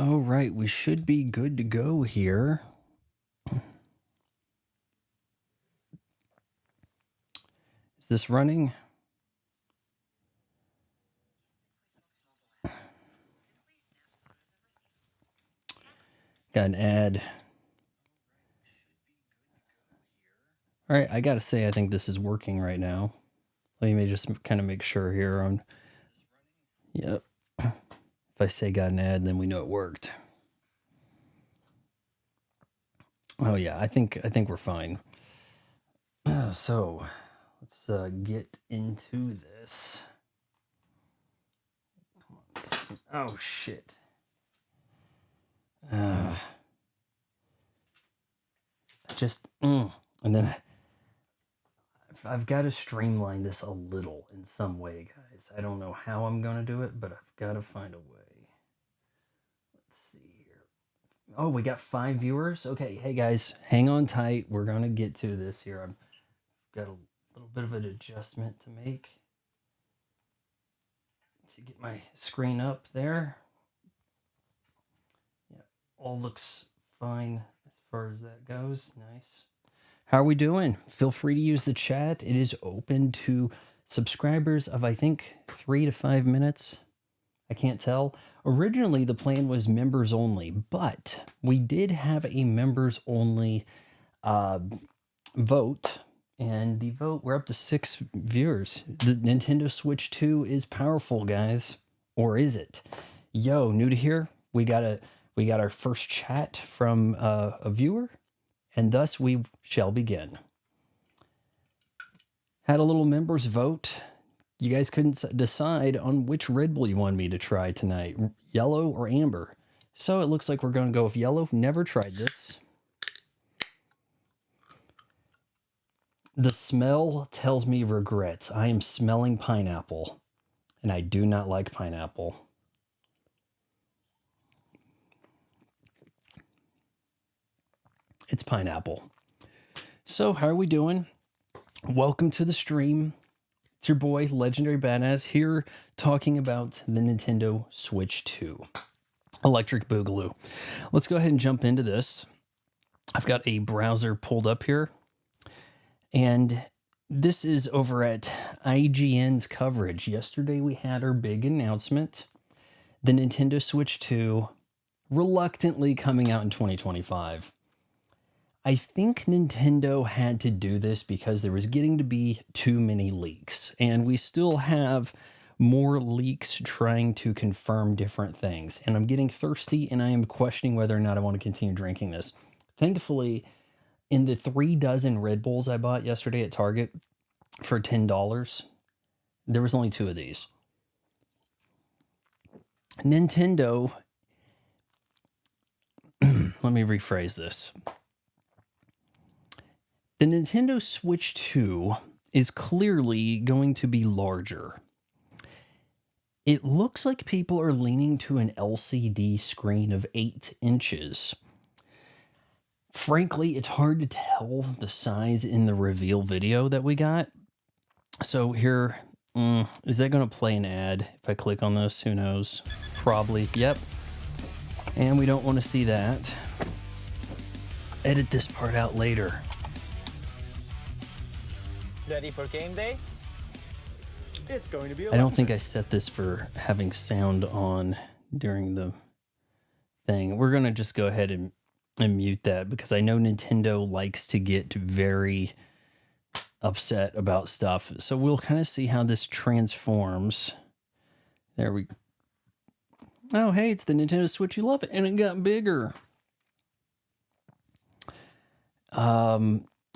All right, we should be good to go here. Is this running? Got an ad. All right, I gotta say, I think this is working right now. Let me just kind of make sure here on. Yep. If I say got an ad, then we know it worked. Oh yeah, I think we're fine. So let's get into this. Oh shit. And then I've got to streamline this a little in some way, guys. I don't know how I'm gonna do it, but I've got to find a way. Let's see here. Oh, we got 5 viewers. Okay, hey guys, hang on tight. We're gonna get to this here. I've got a little bit of an adjustment to make to get my screen up there. Yeah, all looks fine as far as that goes. Nice. How are we doing? Feel free to use the chat. It is open to subscribers of, I think, 3 to 5 minutes. I can't tell. Originally, the plan was members only, but we did have a members only vote. And the vote, we're up to 6 viewers. The Nintendo Switch 2 is powerful, guys. Or is it? Yo, new to here? We got our first chat from a viewer, and thus we shall begin. Had a little members vote. You guys couldn't decide on which Red Bull you wanted me to try tonight, yellow or amber. So it looks like we're going to go with yellow. Never tried this. The smell tells me regrets. I am smelling pineapple, and I do not like pineapple. It's pineapple. So how are we doing? Welcome to the stream. It's your boy, Legendary Badass, here talking about the Nintendo Switch 2. Electric Boogaloo. Let's go ahead and jump into this. I've got a browser pulled up here, and this is over at IGN's coverage. Yesterday we had our big announcement. The Nintendo Switch 2 reluctantly coming out in 2025. I think Nintendo had to do this because there was getting to be too many leaks, and we still have more leaks trying to confirm different things. And I'm getting thirsty, and I am questioning whether or not I want to continue drinking this. Thankfully, in the 3 dozen Red Bulls I bought yesterday at Target for $10, there was only 2 of these. Nintendo, let me rephrase this. The Nintendo Switch 2 is clearly going to be larger. It looks like people are leaning to an LCD screen of 8 inches. Frankly, it's hard to tell the size in the reveal video that we got. So here, is that going to play an ad? If I click on this, who knows? Probably, yep. And we don't want to see that. Edit this part out later. Ready for game day? It's going to be. I don't think I set this for having sound on during the thing. We're going to just go ahead and mute that because I know Nintendo likes to get very upset about stuff. So we'll kind of see how this transforms. There we go. Oh, hey, it's the Nintendo Switch. You love it. And it got bigger.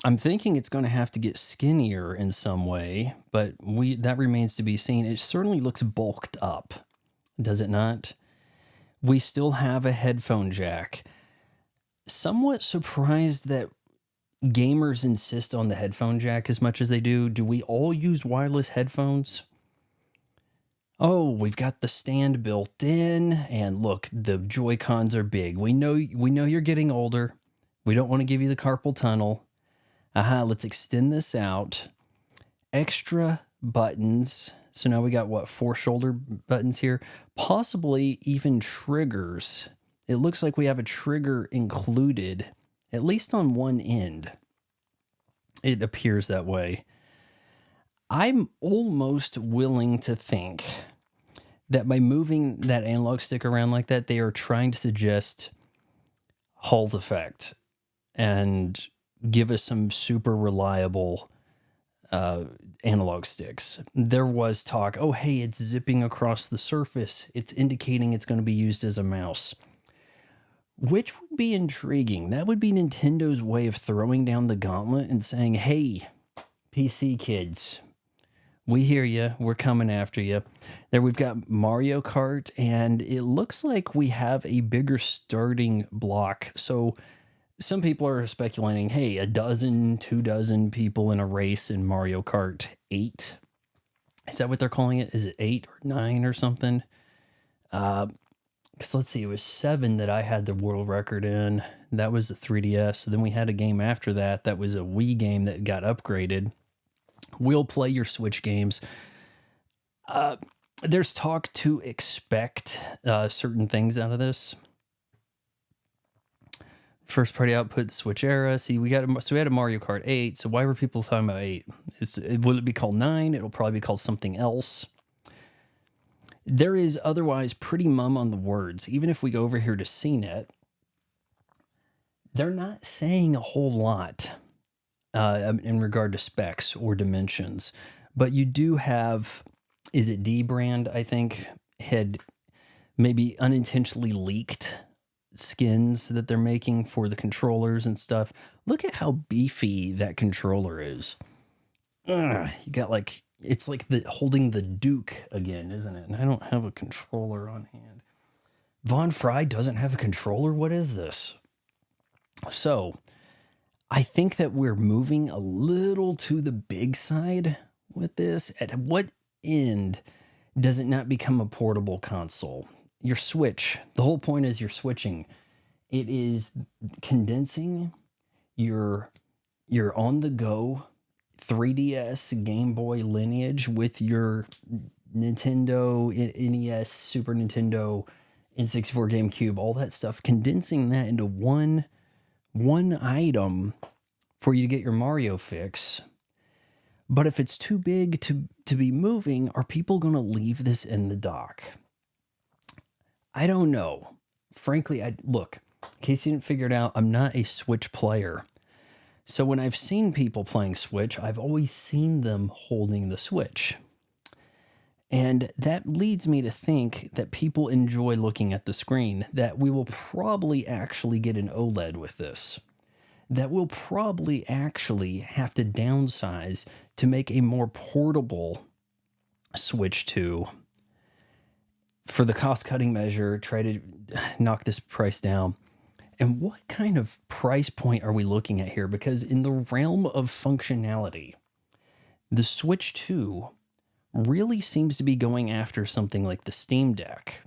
I'm thinking it's going to have to get skinnier in some way, but that remains to be seen. It certainly looks bulked up, does it not? We still have a headphone jack. Somewhat surprised that gamers insist on the headphone jack as much as they do. Do we all use wireless headphones? Oh, we've got the stand built in, and look, the Joy-Cons are big. We know you're getting older. We don't want to give you the carpal tunnel. Let's extend this out. Extra buttons. So now we got, 4 shoulder buttons here? Possibly even triggers it looks like we have a trigger included, at least on one end. It appears that way. I'm almost willing to think that by moving that analog stick around like that, they are trying to suggest Hall effect and give us some super reliable analog sticks. There was talk, oh, hey, it's zipping across the surface. It's indicating it's going to be used as a mouse, which would be intriguing. That would be Nintendo's way of throwing down the gauntlet and saying, hey, PC kids, we hear you. We're coming after you. There we've got Mario Kart, and it looks like we have a bigger starting block. So some people are speculating, hey, 2 dozen people in a race in Mario Kart 8. Is that what they're calling it? Is it 8 or 9 or something? Because let's see, it was 7 that I had the world record in. That was the 3DS. So then we had a game after that. That was a Wii game that got upgraded. We'll play your Switch games. There's talk to expect certain things out of this. First party output, Switch era. See, we had a Mario Kart 8. So why were people talking about 8? Will it be called 9? It'll probably be called something else. There is otherwise pretty mum on the words. Even if we go over here to CNET, they're not saying a whole lot in regard to specs or dimensions. But you do have, is it D-Brand, I think, had maybe unintentionally leaked skins that they're making for the controllers and stuff. Look at how beefy that controller is. You got like, it's like holding the Duke again, isn't it? And I don't have a controller on hand. Von Fry doesn't have a controller? What is this? So, I think that we're moving a little to the big side with this. At what end does it not become a portable console? Your Switch, the whole point is you're switching. It is condensing your on-the-go 3DS Game Boy lineage with your Nintendo, NES, Super Nintendo, N64, GameCube, all that stuff, condensing that into one item for you to get your Mario fix. But if it's too big to be moving, are people going to leave this in the dock? I don't know. Frankly, look, in case you didn't figure it out, I'm not a Switch player. So when I've seen people playing Switch, I've always seen them holding the Switch. And that leads me to think that people enjoy looking at the screen, that we will probably actually get an OLED with this, that we'll probably actually have to downsize to make a more portable Switch 2 for the cost-cutting measure, try to knock this price down. And what kind of price point are we looking at here? Because in the realm of functionality, the Switch 2 really seems to be going after something like the Steam Deck.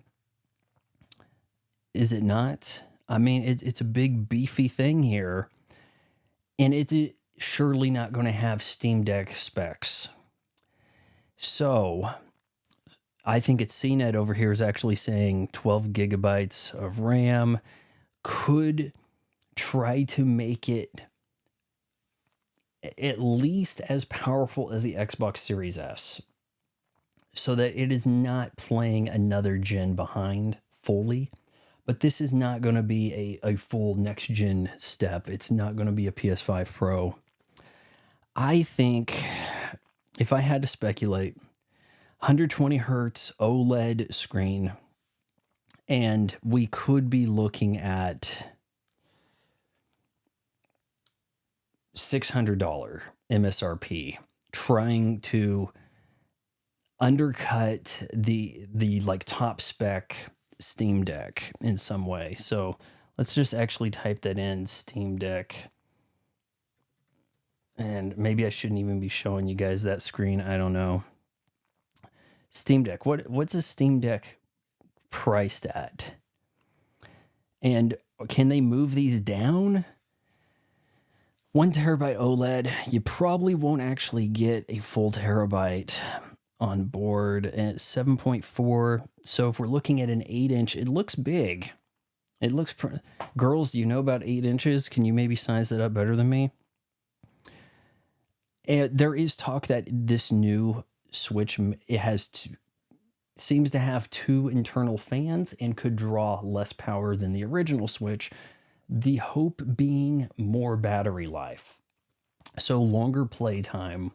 Is it not? I mean, it's a big beefy thing here, and it's surely not going to have Steam Deck specs. So I think it's CNET over here is actually saying 12 gigabytes of RAM, could try to make it at least as powerful as the Xbox Series S, so that it is not playing another gen behind fully. But this is not going to be a full next gen step. It's not going to be a PS5 Pro. I think, if I had to speculate, 120 hertz OLED screen, and we could be looking at $600 MSRP, trying to undercut the like top spec Steam Deck in some way. So let's just actually type that in, Steam Deck. And maybe I shouldn't even be showing you guys that screen. I don't know. Steam Deck. What's a Steam Deck priced at? And can they move these down? 1 terabyte OLED. You probably won't actually get a full terabyte on board, and it's 7.4. So if we're looking at an 8-inch, it looks big. It looks girls, you know about 8 inches. Can you maybe size it up better than me? And there is talk that this new Switch seems to have 2 internal fans and could draw less power than the original Switch. The hope being more battery life, so longer playtime.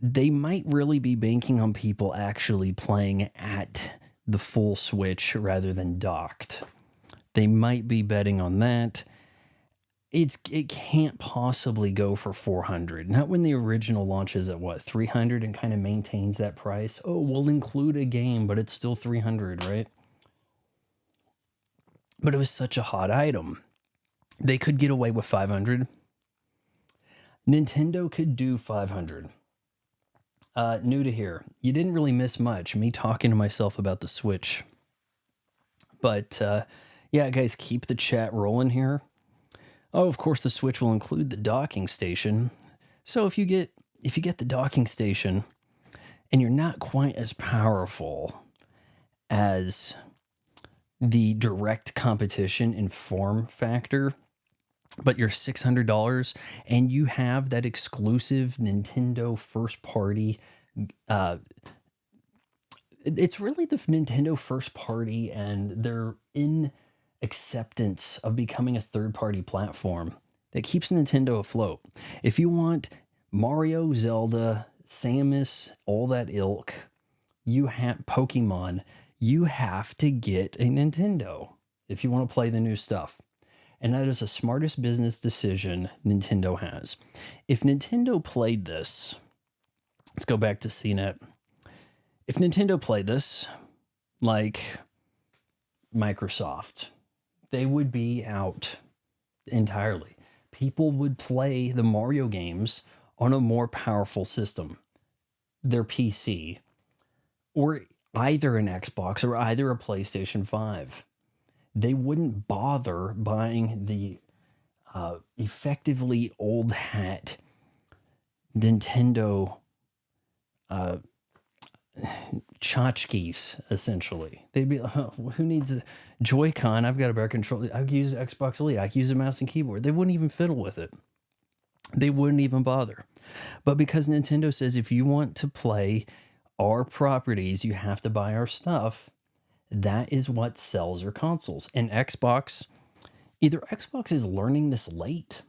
They might really be banking on people actually playing at the full Switch rather than docked. They might be betting on that. It can't possibly go for 400. Not when the original launches at what, 300 and kind of maintains that price. Oh, we'll include a game, but it's still 300, right? But it was such a hot item. They could get away with 500. Nintendo could do 500. New to here. You didn't really miss much. Me talking to myself about the Switch. But yeah, guys, keep the chat rolling here. Oh, of course, the Switch will include the docking station. So if you get the docking station and you're not quite as powerful as the direct competition in form factor, but you're $600 and you have that exclusive Nintendo first party, it's really the Nintendo first party and their acceptance of becoming a third-party platform that keeps Nintendo afloat. If you want Mario, Zelda, Samus, all that ilk, you have Pokemon, you have to get a Nintendo if you want to play the new stuff. And that is the smartest business decision Nintendo has. If Nintendo played this, let's go back to CNET. If Nintendo played this like Microsoft, they would be out entirely. People would play the Mario games on a more powerful system, their PC, or either an Xbox or either a PlayStation 5. They wouldn't bother buying the effectively old hat Nintendo tchotchkes, essentially. They'd be like, oh, who needs a Joy-Con? I've got a better controller. I could use Xbox Elite. I could use a mouse and keyboard. They wouldn't even fiddle with it. They wouldn't even bother. But because Nintendo says if you want to play our properties, you have to buy our stuff, that is what sells your consoles. And Xbox, either Xbox is learning this late,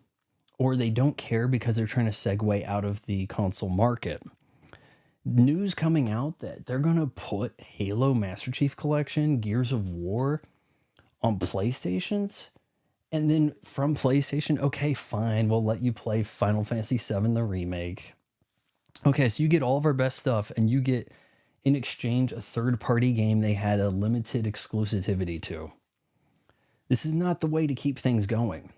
or they don't care because they're trying to segue out of the console market. News coming out that they're going to put Halo Master Chief Collection, Gears of War on PlayStations. And then from PlayStation, okay, fine, we'll let you play Final Fantasy VII, the remake. Okay, so you get all of our best stuff, and you get, in exchange, a third-party game they had a limited exclusivity to. This is not the way to keep things going.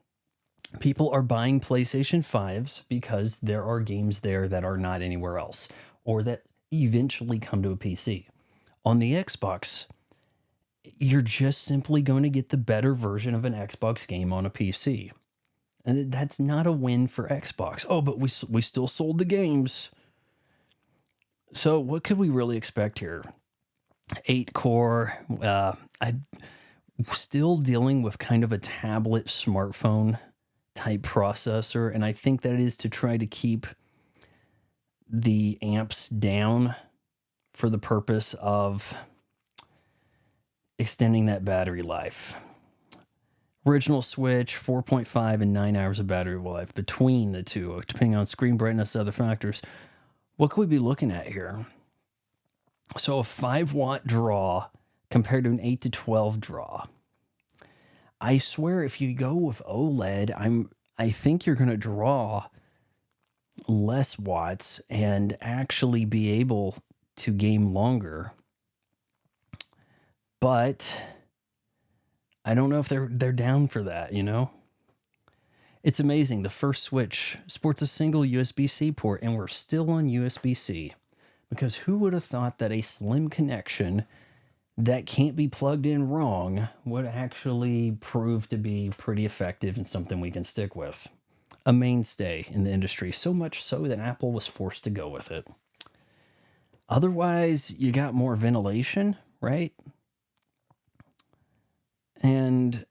People are buying PlayStation 5s because there are games there that are not anywhere else, or that eventually come to a PC. On the Xbox, you're just simply going to get the better version of an Xbox game on a PC. And that's not a win for Xbox. Oh, but we still sold the games. So what could we really expect here? 8-core. I'm still dealing with kind of a tablet smartphone type processor. And I think that is to try to keep the amps down for the purpose of extending that battery life. Original Switch, 4.5 and 9 hours of battery life between the two, depending on screen brightness and other factors. What could we be looking at here? So a 5-watt draw compared to an 8 to 12 draw. I swear if you go with OLED, I think you're going to draw less watts and actually be able to game longer. But I don't know if they're down for that, you know? It's amazing. The first Switch sports a single USB-C port, and we're still on USB-C. Because who would have thought that a slim connection that can't be plugged in wrong would actually prove to be pretty effective and something we can stick with? A mainstay in the industry, so much so that Apple was forced to go with it. Otherwise, you got more ventilation, right? And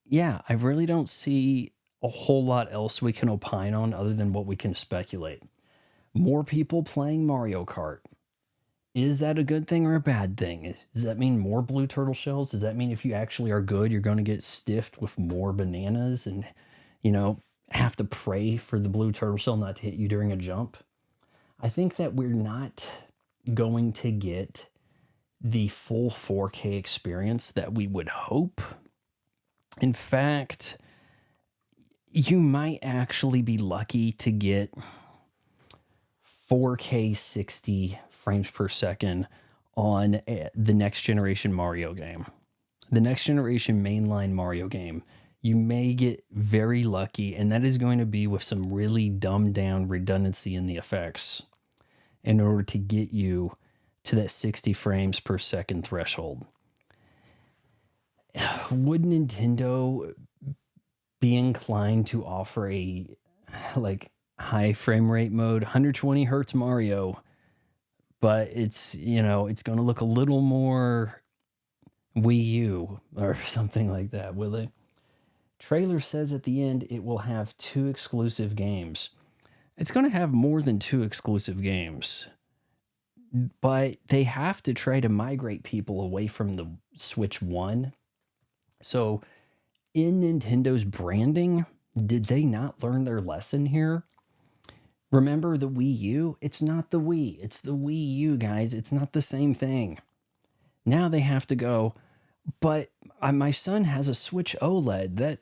yeah, I really don't see a whole lot else we can opine on other than what we can speculate. More people playing Mario Kart. Is that a good thing or a bad thing? Does that mean more blue turtle shells? Does that mean if you actually are good, you're going to get stiffed with more bananas and, have to pray for the blue turtle shell not to hit you during a jump? I think that we're not going to get the full 4K experience that we would hope. In fact, you might actually be lucky to get 4K 60 frames per second on the next generation Mario game. The next generation mainline Mario game. You may get very lucky, and that is going to be with some really dumbed down redundancy in the effects in order to get you to that 60 frames per second threshold. Would Nintendo be inclined to offer a high frame rate mode, 120 hertz Mario, but it's going to look a little more Wii U or something like that, will it? Trailer says at the end it will have 2 exclusive games. It's going to have more than 2 exclusive games, but they have to try to migrate people away from the Switch 1. So in Nintendo's branding, did they not learn their lesson here? Remember the Wii U? It's not the Wii. It's the Wii U, guys. It's not the same thing. Now they have to go, but my son has a Switch OLED.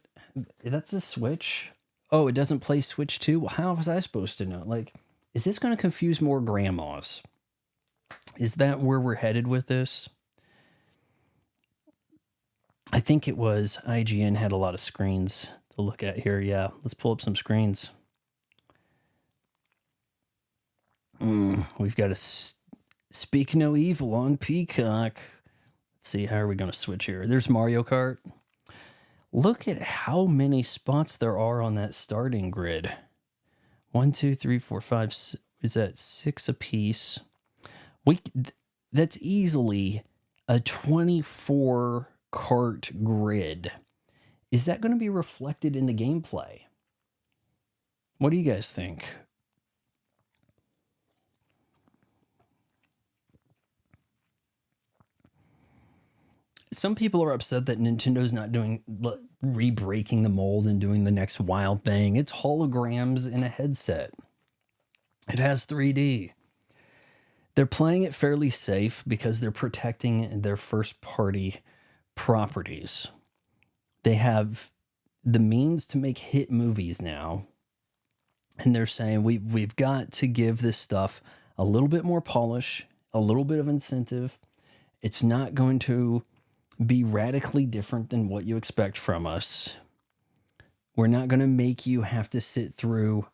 That's a Switch? Oh, it doesn't play Switch 2? Well, how was I supposed to know? Is this going to confuse more grandmas? Is that where we're headed with this? I think it was IGN had a lot of screens to look at here. Yeah, let's pull up some screens. We've got a Speak No Evil on Peacock. Let's see, how are we going to switch here? There's Mario Kart. Look at how many spots there are on that starting grid. 1, 2, 3, 4, 5. Is that 6 apiece? That's easily a 24 kart grid. Is that going to be reflected in the gameplay? What do you guys think? Some people are upset that Nintendo's not doing re-breaking the mold and doing the next wild thing. It's holograms in a headset. It has 3D. They're playing it fairly safe because they're protecting their first-party properties. They have the means to make hit movies now, and they're saying we've got to give this stuff a little bit more polish, a little bit of incentive. It's not going to be radically different than what you expect from us. We're not going to make you have to sit through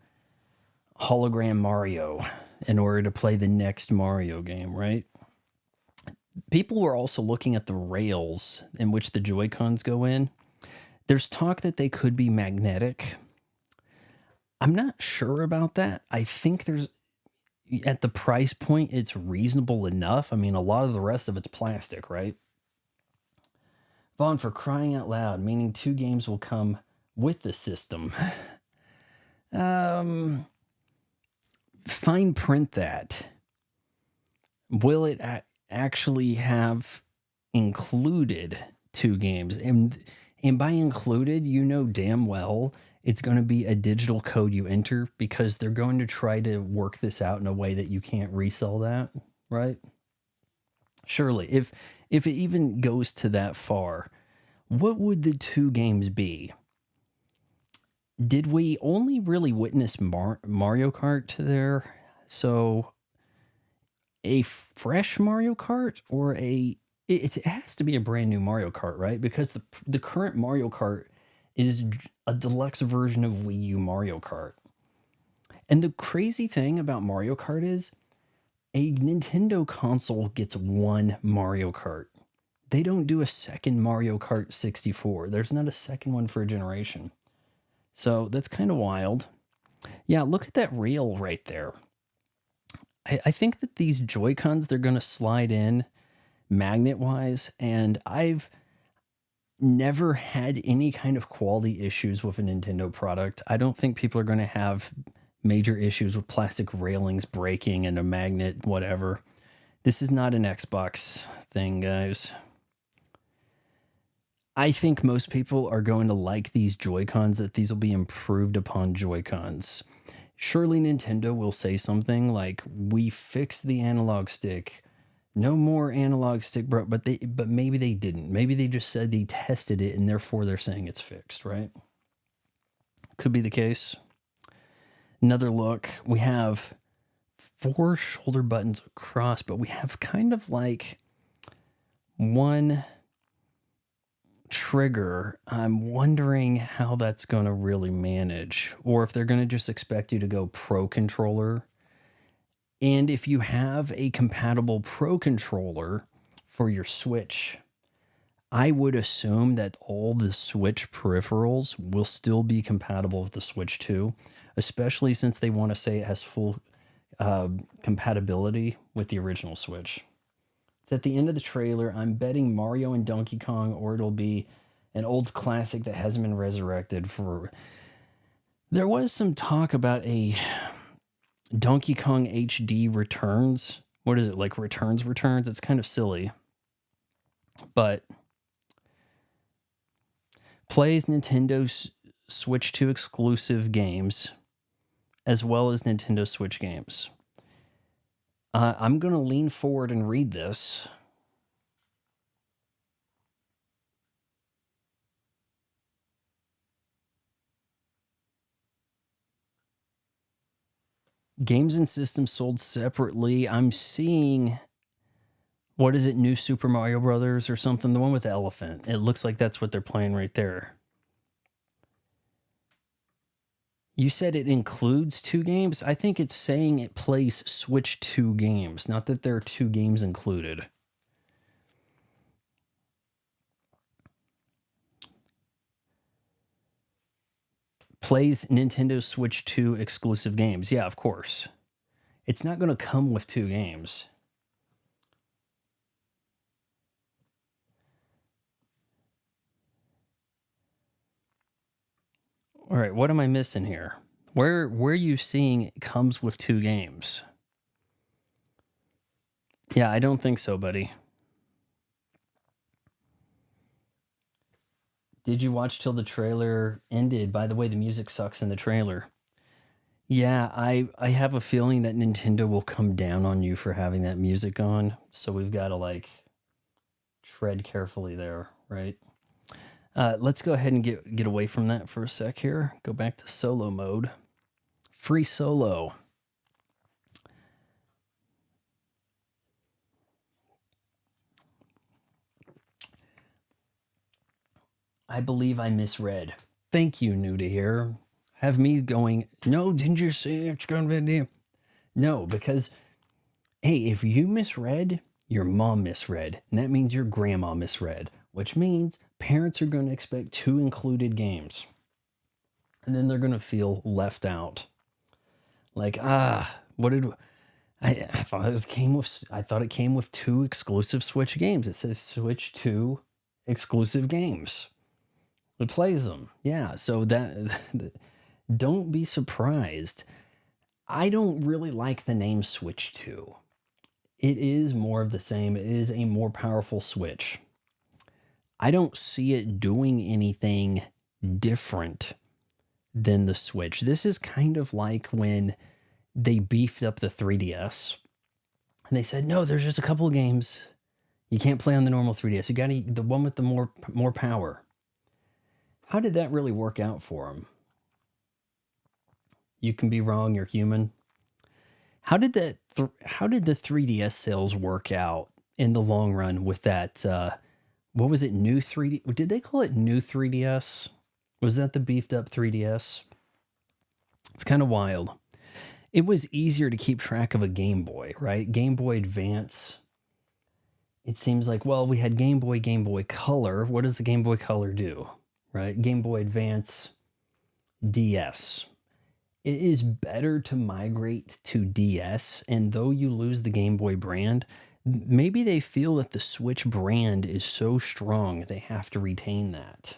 hologram Mario in order to play the next Mario game, right? People were also looking at the rails in which the Joy-Cons go in. There's talk that they could be magnetic. I'm not sure about that. I think at the price point, it's reasonable enough. I mean, a lot of the rest of it's plastic, right? Vaughn, for crying out loud, meaning 2 games will come with the system. Fine print that. Will it actually have included 2 games? And by included, you know damn well it's going to be a digital code you enter because they're going to try to work this out in a way that you can't resell that, right? Surely, if it even goes to that far, what would the 2 games be? Did we only really witness Mario Kart there? So, a fresh Mario Kart or it has to be a brand new Mario Kart, right? Because the current Mario Kart is a deluxe version of Wii U Mario Kart. And the crazy thing about Mario Kart is a Nintendo console gets 1 Mario Kart. They don't do a second Mario Kart 64. There's not a second one for a generation. So that's kind of wild. Yeah, look at that rail right there. I think that these Joy-Cons, they're going to slide in magnet-wise, and never had any kind of quality issues with a Nintendo product. I don't think people are going to have major issues with plastic railings breaking and a magnet, whatever. This is not an Xbox thing, guys. I think most people are going to like these Joy-Cons, that these will be improved upon Joy-Cons. Surely Nintendo will say something like, we fixed the analog stick. No more analog stick, bro. But maybe they didn't. Maybe they just said they tested it and therefore they're saying it's fixed, right? Could be the case. Another look. We have 4 shoulder buttons across, but we have kind of like one trigger. I'm wondering how that's going to really manage, or if they're going to just expect you to go Pro Controller. And if you have a compatible Pro Controller for your Switch, I would assume that all the Switch peripherals will still be compatible with the Switch 2, especially since they want to say it has full compatibility with the original Switch. It's at the end of the trailer. I'm betting Mario and Donkey Kong, or it'll be an old classic that hasn't been resurrected for... There was some talk about a Donkey Kong HD Returns. What is it, like Returns? It's kind of silly. But plays Nintendo Switch 2 exclusive games, as well as Nintendo Switch games. I'm going to lean forward and read this. Games and systems sold separately. I'm seeing, what is it, New Super Mario Brothers or something? The one with the elephant. It looks like that's what they're playing right there. You said it includes 2 games? I think it's saying it plays Switch 2 games, not that there are 2 games included. Plays Nintendo Switch 2 exclusive games. Yeah, of course. It's not going to come with 2 games. All right, what am I missing here? Where are you seeing it comes with 2 games? Yeah, I don't think so, buddy. Did you watch till the trailer ended? By the way, the music sucks in the trailer. Yeah, I have a feeling that Nintendo will come down on you for having that music on, so we've got to like tread carefully there, right? Let's go ahead and get away from that for a sec here. Go back to solo mode. Free solo. I believe I misread. Thank you, new to here. Have me going, no, didn't you say it's going to be... No, because, hey, if you misread, your mom misread. And that means your grandma misread. Which means parents are going to expect 2 included games. And then they're going to feel left out. Like, what did... I thought it came with 2 exclusive Switch games. It says Switch 2 exclusive games. It plays them. Yeah, so that... Don't be surprised. I don't really like the name Switch 2. It is more of the same. It is a more powerful Switch. I don't see it doing anything different than the Switch. This is kind of like when they beefed up the 3DS. And they said, no, there's just a couple of games you can't play on the normal 3DS. You got the one with the more power. How did that really work out for them? You can be wrong, you're human. How did the 3DS sales work out in the long run with that, what was it, new 3D? Did they call it new 3DS? Was that the beefed up 3DS? It's kind of wild. It was easier to keep track of a Game Boy, right? Game Boy Advance. It seems like, well, we had Game Boy Color. What does the Game Boy Color do, right? Game Boy Advance, DS. It is better to migrate to DS, and though you lose the Game Boy brand, Maybe they feel that the Switch brand is so strong they have to retain that.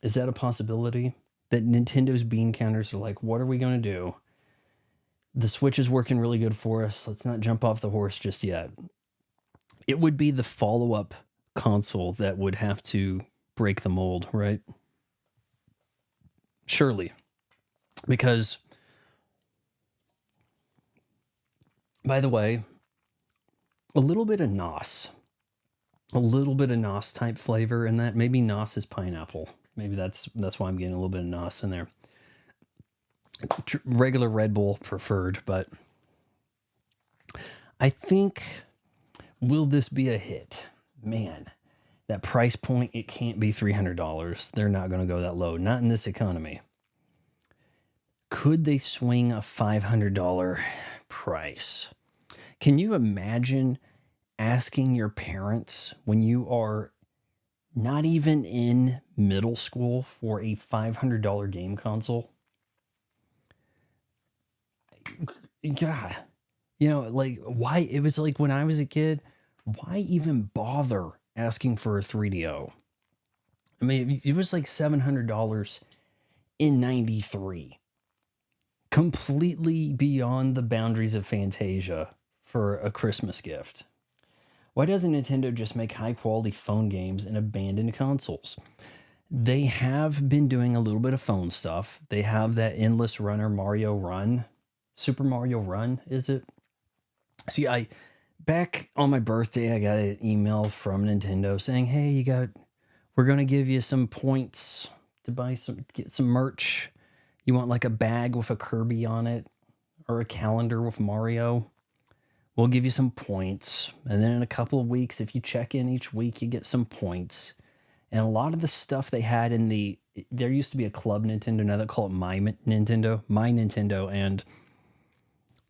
Is that a possibility? That Nintendo's bean counters are like, what are we going to do? The Switch is working really good for us. Let's not jump off the horse just yet. It would be the follow-up console that would have to break the mold, right? Surely. Because, by the way, a little bit of NOS. A little bit of NOS type flavor in that. Maybe NOS is pineapple. Maybe that's why I'm getting a little bit of NOS in there. Regular Red Bull preferred, but I think, will this be a hit? Man, that price point, it can't be $300. They're not going to go that low. Not in this economy. Could they swing a $500 price? Can you imagine asking your parents when you are not even in middle school for a $500 game console? God, like, why? It was like when I was a kid, why even bother asking for a 3DO? I mean, it was like $700 in 93. Completely beyond the boundaries of Fantasia for a Christmas gift. Why doesn't Nintendo just make high quality phone games and abandon consoles? They have been doing a little bit of phone stuff. They have that endless runner Mario Run. Super Mario Run, is it? See, back on my birthday, I got an email from Nintendo saying, hey, we're going to give you some points to get some merch. You want like a bag with a Kirby on it or a calendar with Mario? We'll give you some points. And then in a couple of weeks, if you check in each week, you get some points. And a lot of the stuff they had there used to be a Club Nintendo, now they call it My Nintendo. And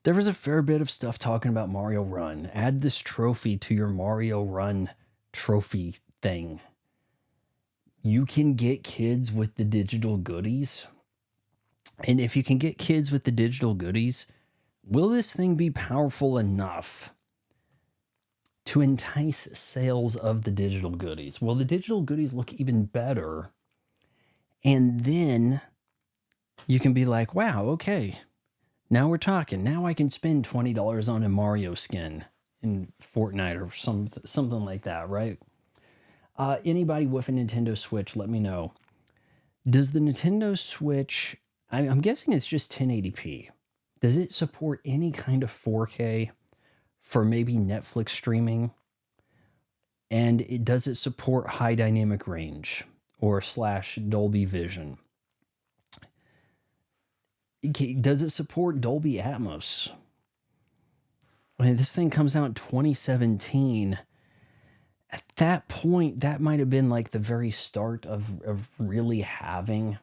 there was a fair bit of stuff talking about Mario Run. Add this trophy to your Mario Run trophy thing. You can get kids with the digital goodies. And if you can get kids with the digital goodies, will this thing be powerful enough to entice sales of the digital goodies? Will the digital goodies look even better? And then you can be like, wow, okay, now we're talking. Now I can spend $20 on a Mario skin in Fortnite or something like that, right? Anybody with a Nintendo Switch, let me know. Does the Nintendo Switch, I'm guessing it's just 1080p. Does it support any kind of 4K for maybe Netflix streaming? And does it support high dynamic range or / Dolby Vision? Does it support Dolby Atmos? I mean, this thing comes out in 2017. At that point, that might have been like the very start of really having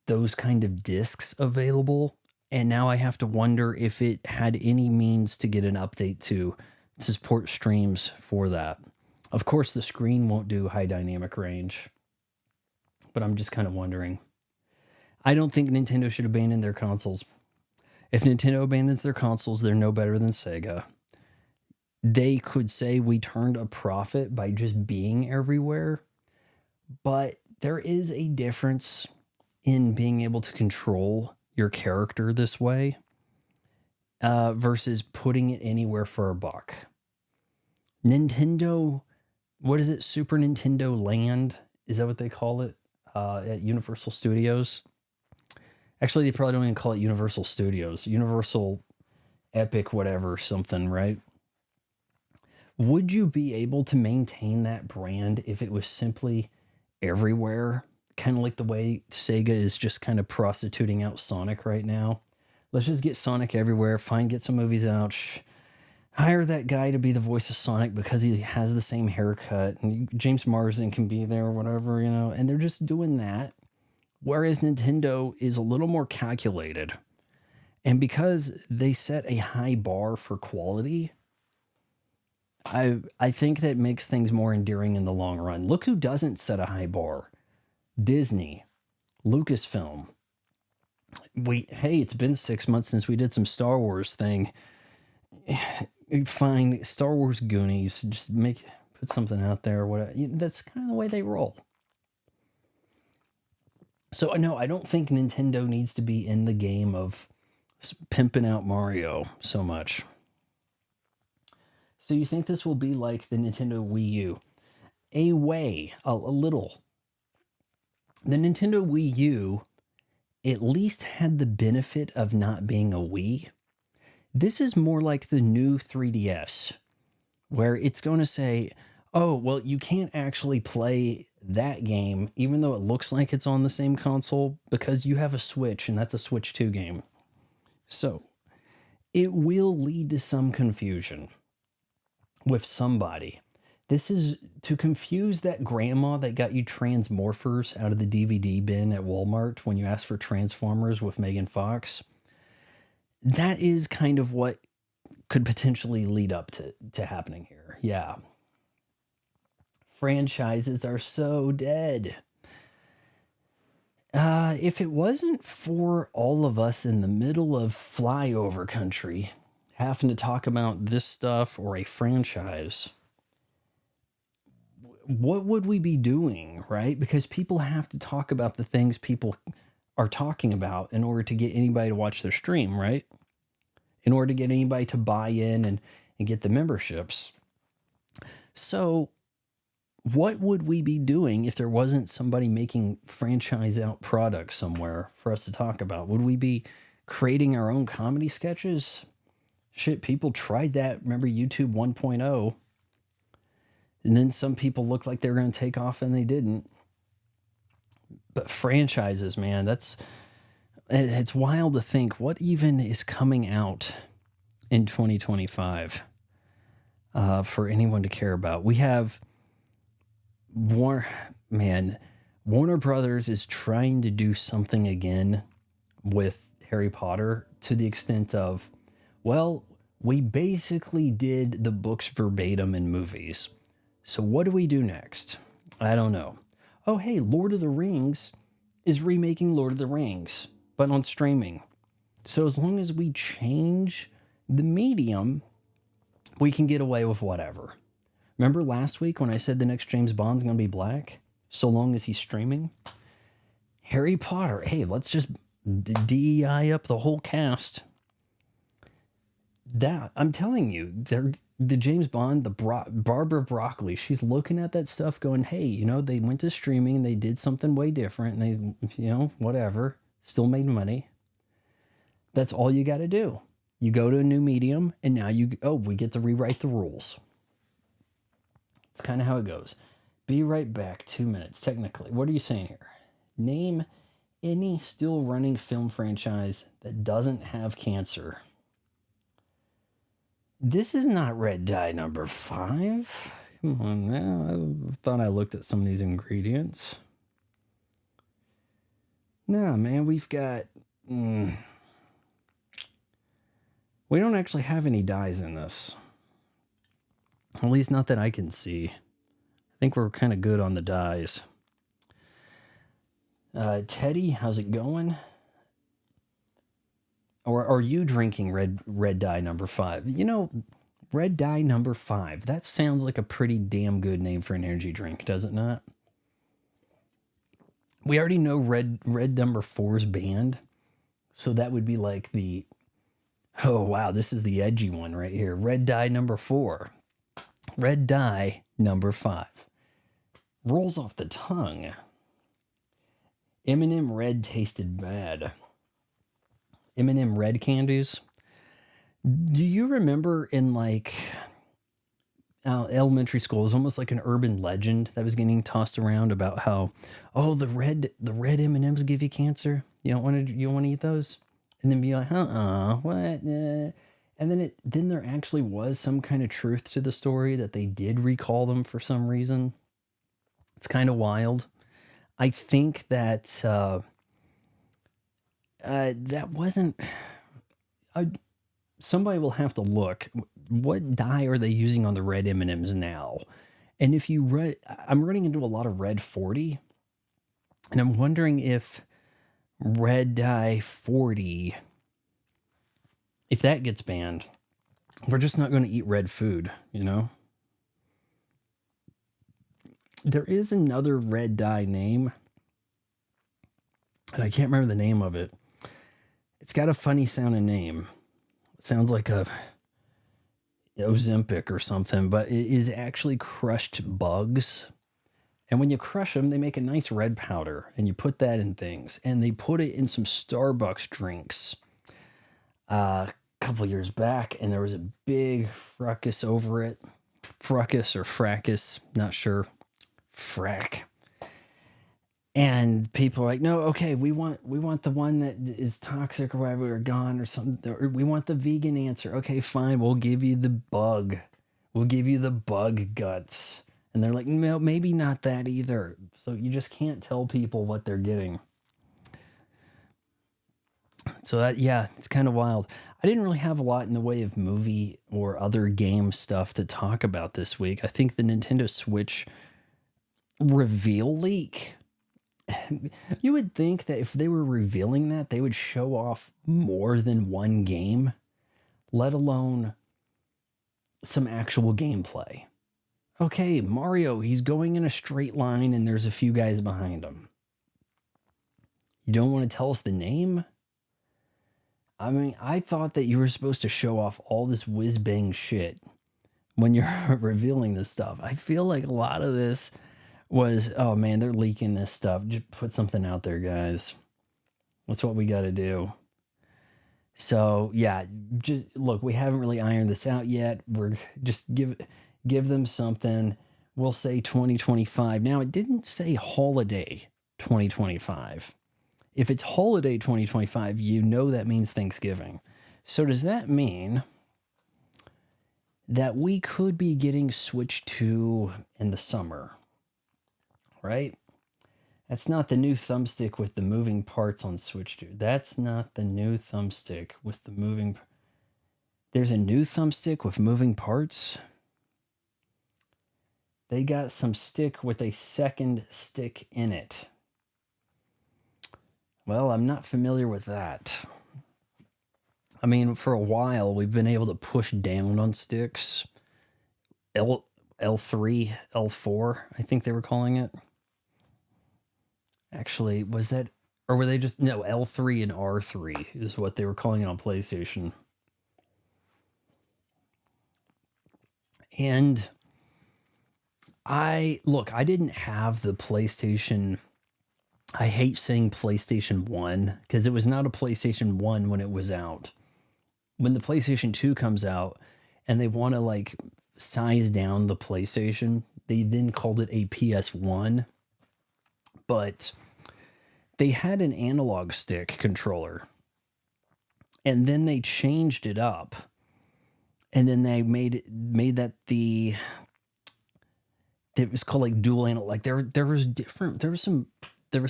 those kind of discs available. And now I have to wonder if it had any means to get an update to support streams for that. Of course, the screen won't do high dynamic range, but I'm just kind of wondering. I don't think Nintendo should abandon their consoles. If Nintendo abandons their consoles, they're no better than Sega. They could say we turned a profit by just being everywhere, but there is a difference in being able to control your character this way versus putting it anywhere for a buck. Nintendo, what is it? Super Nintendo Land? Is that what they call it at Universal Studios? Actually, they probably don't even call it Universal Studios. Universal Epic whatever something, right? Would you be able to maintain that brand if it was simply everywhere? Kind of like the way Sega is just kind of prostituting out Sonic right now. Let's just get Sonic everywhere. Get some movies out. Hire that guy to be the voice of Sonic because he has the same haircut. And James Marsden can be there or whatever, And they're just doing that. Whereas Nintendo is a little more calculated. And because they set a high bar for quality, I think that makes things more endearing in the long run. Look who doesn't set a high bar. Disney, Lucasfilm. Hey, it's been 6 months since we did some Star Wars thing. Fine, Star Wars Goonies, just put something out there. What that's kind of the way they roll. So no, I don't think Nintendo needs to be in the game of pimping out Mario so much. So you think this will be like the Nintendo Wii U? A little. The Nintendo Wii U at least had the benefit of not being a Wii. This is more like the new 3DS, where it's going to say, oh, well, you can't actually play that game, even though it looks like it's on the same console, because you have a Switch, and that's a Switch 2 game. So it will lead to some confusion with somebody. This is to confuse that grandma that got you Transmorphers out of the DVD bin at Walmart when you asked for Transformers with Megan Fox. That is kind of what could potentially lead up to happening here. Yeah. Franchises are so dead. If it wasn't for all of us in the middle of flyover country having to talk about this stuff or a franchise, what would we be doing, right? Because people have to talk about the things people are talking about in order to get anybody to watch their stream, right? In order to get anybody to buy in and get the memberships. So what would we be doing if there wasn't somebody making franchise out products somewhere for us to talk about? Would we be creating our own comedy sketches? Shit, people tried that. Remember YouTube 1.0? And then some people looked like they were going to take off and they didn't. But franchises, man, it's wild to think what even is coming out in 2025 for anyone to care about. We have Warner Brothers is trying to do something again with Harry Potter to the extent of, well, we basically did the books verbatim in movies. So what do we do next? I don't know. Oh, hey, Lord of the Rings is remaking Lord of the Rings, but on streaming. So as long as we change the medium, we can get away with whatever. Remember last week when I said the next James Bond's going to be black, so long as he's streaming? Harry Potter, hey, let's just DEI up the whole cast. That, I'm telling you, the James Bond, Barbara Broccoli, she's looking at that stuff going, hey, they went to streaming and they did something way different and they, whatever, still made money. That's all you got to do. You go to a new medium and now we get to rewrite the rules. It's kind of how it goes. Be right back. 2 minutes, technically. What are you saying here? Name any still running film franchise that doesn't have cancer. This is not Red Dye number 5. Come on now. I thought I looked at some of these ingredients. Nah, man, we've got... we don't actually have any dyes in this. At least not that I can see. I think we're kind of good on the dyes. Teddy, how's it going? Or are you drinking red dye number 5? Red dye number 5. That sounds like a pretty damn good name for an energy drink, does it not? We already know red number 4's banned. So that would be like the... Oh, wow, this is the edgy one right here. Red dye number 4. Red dye number 5. Rolls off the tongue. M&M Red tasted bad. M&M Red candies. Do you remember in elementary school, it was almost like an urban legend that was getting tossed around about how, oh, the red M&Ms give you cancer. You don't want to eat those? And then be like, what? And then there actually was some kind of truth to the story that they did recall them for some reason. It's kind of wild. I think that that wasn't... somebody will have to look. What dye are they using on the red M&Ms now? And if you read... I'm running into a lot of red 40. And I'm wondering if red dye 40... if that gets banned, We're just not going to eat red food, you know? There is another red dye name, and I can't remember the name of it. It's got a funny sounding name. It sounds like a Ozempic or something, but it is actually crushed bugs. And when you crush them, they make a nice red powder, and you put that in things, and they put it in some Starbucks drinks a couple years back, and there was a big fracas over it. Fracas or fracas, not sure. Frack. And people are like, no, okay, we want the one that is toxic or whatever, or gone or something. Or we want the vegan answer. Okay, fine, we'll give you the bug. We'll give you the bug guts. And they're like, no, maybe not that either. So you just can't tell people what they're getting. So that, yeah, it's kind of wild. I didn't really have a lot in the way of movie or other game stuff to talk about this week. I think the Nintendo Switch reveal leak, you would think that if they were revealing that, they would show off more than one game, let alone some actual gameplay. Okay, Mario, he's going in a straight line and there's a few guys behind him. You don't want to tell us the name? I mean, I thought that you were supposed to show off all this whiz-bang shit when you're revealing this stuff. I feel like a lot of this was, oh man, they're leaking this stuff. Just put something out there, guys. That's what we got to do. So yeah, just look, we haven't really ironed this out yet. We're just give them something. We'll say 2025. Now, it didn't say holiday 2025. If it's holiday 2025, you know that means Thanksgiving. So does that mean that we could be getting Switch 2 in the summer? Right? That's not the new thumbstick with the moving parts on Switch 2. That's not the new thumbstick with the moving... There's a new thumbstick with moving parts? They got some stick with a second stick in it. Well, I'm not familiar with that. I mean, for a while, we've been able to push down on sticks. L3, L4, I think they were calling it. Actually, was that... Or were they just... No, L3 and R3 is what they were calling it on PlayStation. And I didn't have the PlayStation... I hate saying PlayStation 1 because it was not a PlayStation 1 when it was out. When the PlayStation 2 comes out and they want to like size down the PlayStation, they then called it a PS1. But they had an analog stick controller. And then they changed it up. And then they made that the... It was called like dual analog. Like there was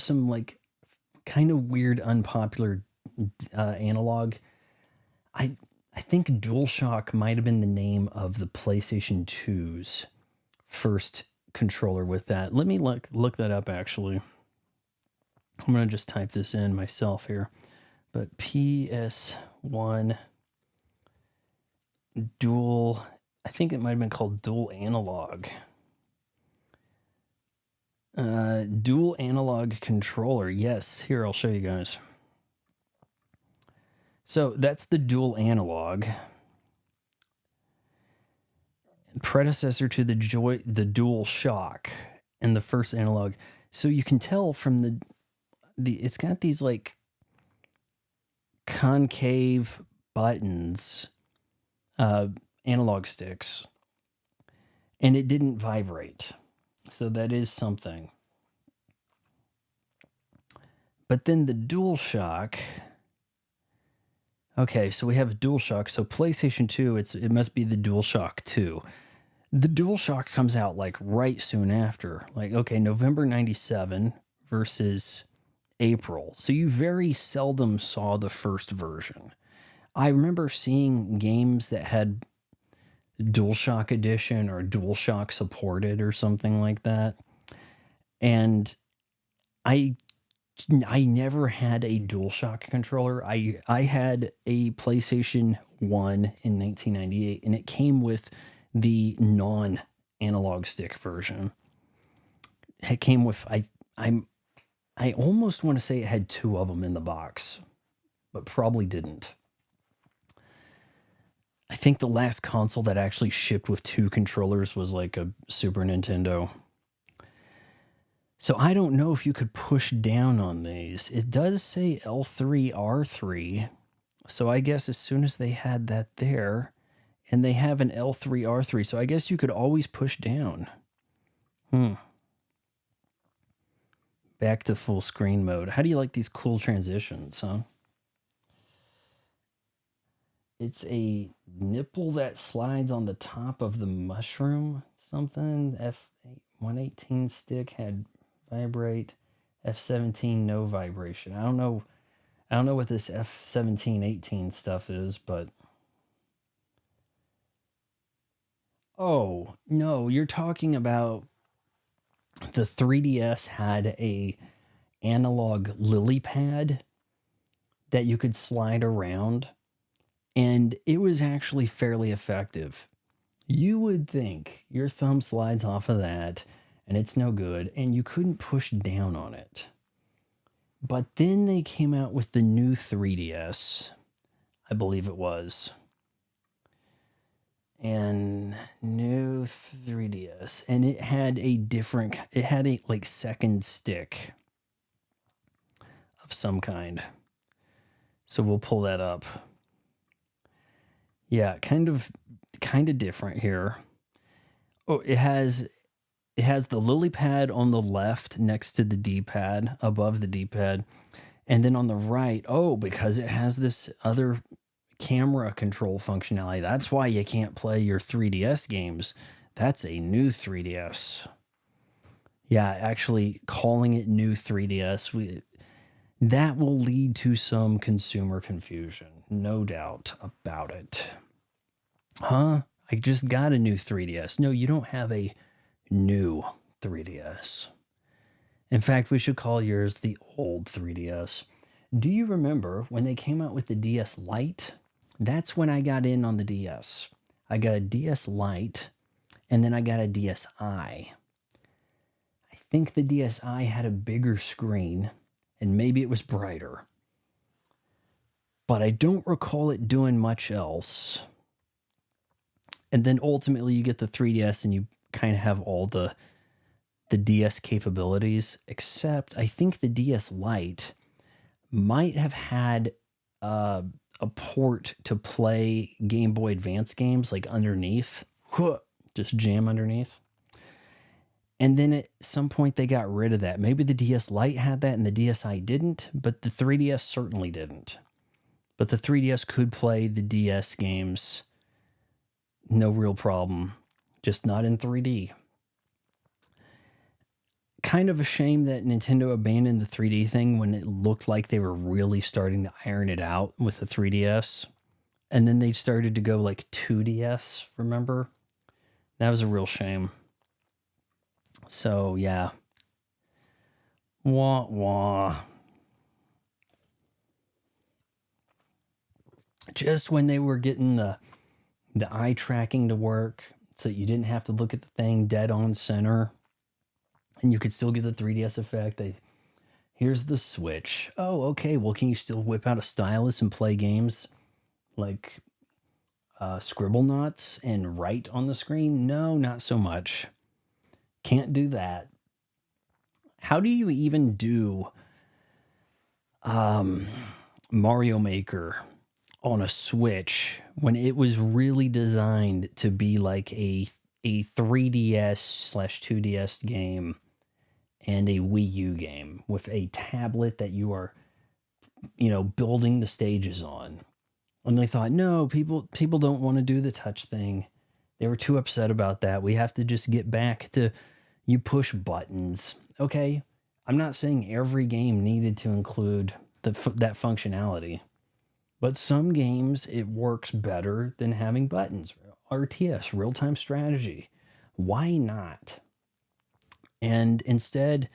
some like kind of weird, unpopular analog. I think DualShock might have been the name of the PlayStation 2's first controller with that. Let me look that up, actually. I'm going to just type this in myself here. But PS1 dual... I think it might have been called dual analog. Dual analog controller. Yes, here, I'll show you guys. So that's the dual analog. Predecessor to the DualShock and the first analog. So you can tell from the it's got these like concave buttons, analog sticks, and it didn't vibrate. So that is something. But then the DualShock. Okay, so we have a DualShock. So PlayStation 2, it must be the DualShock 2. The DualShock comes out like right soon after. Like, okay, November 97 versus April. So you very seldom saw the first version. I remember seeing games that had DualShock Edition or DualShock supported or something like that. And I never had a DualShock controller. I had a PlayStation one in 1998, and it came with the non-analog stick version. It came with I almost want to say it had two of them in the box, but probably didn't. I think the last console that actually shipped with two controllers was like a Super Nintendo. So I don't know if you could push down on these. It does say L3, R3. So I guess as soon as they had that there, and they have an L3, R3, so I guess you could always push down. Back to full screen mode. How do you like these cool transitions, huh? It's a nipple that slides on the top of the mushroom. Something. F118 stick had vibrate. F17 no vibration. I don't know what this F17 18 stuff is, but oh no, you're talking about the 3DS had a analog lily pad that you could slide around, and it was actually fairly effective. You would think your thumb slides off of that and it's no good, and you couldn't push down on it. But then they came out with the new 3DS, I believe it was. And new 3DS. And it had a like second stick of some kind. So we'll pull that up. Yeah, kind of different here. Oh, it has the lily pad on the left next to the D-pad, above the D-pad. And then on the right, because it has this other camera control functionality. That's why you can't play your 3DS games. That's a new 3DS. Yeah, actually calling it new 3DS, that will lead to some consumer confusion. No doubt about it. Huh? I just got a new 3DS. No, you don't have a new 3DS. In fact, we should call yours the old 3DS. Do you remember when they came out with the DS Lite? That's when I got in on the DS. I got a DS Lite, and then I got a DSi. I think the DSi had a bigger screen, and maybe it was brighter. But I don't recall it doing much else. And then ultimately you get the 3DS and you kind of have all the DS capabilities, except I think the DS Lite might have had a port to play Game Boy Advance games like underneath, just jam underneath. And then at some point they got rid of that. Maybe the DS Lite had that and the DSi didn't, but the 3DS certainly didn't. But the 3DS could play the DS games, no real problem, just not in 3D. Kind of a shame that Nintendo abandoned the 3D thing when it looked like they were really starting to iron it out with the 3DS. And then they started to go like 2DS, remember? That was a real shame. So, yeah. Wah, wah. Just when they were getting the eye tracking to work so you didn't have to look at the thing dead on center, and you could still get the 3DS effect. Here's the Switch. Oh, okay. Well, can you still whip out a stylus and play games like Scribblenauts and write on the screen? No, not so much. Can't do that. How do you even do Mario Maker on a Switch when it was really designed to be like a 3DS/2DS game and a Wii U game with a tablet that you are, building the stages on? And they thought, no, people don't want to do the touch thing. They were too upset about that. We have to just get back to you push buttons. Okay, I'm not saying every game needed to include that functionality, but some games it works better than having buttons. RTS, real-time strategy. Why not? And instead,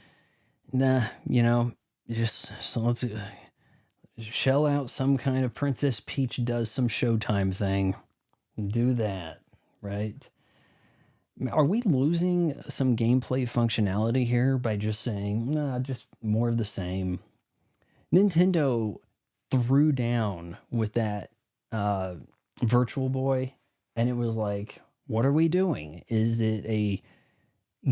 shell out some kind of Princess Peach does some Showtime thing. Do that, right? Are we losing some gameplay functionality here by just saying, nah, just more of the same? Nintendo threw down with that Virtual Boy, and it was like, what are we doing? Is it a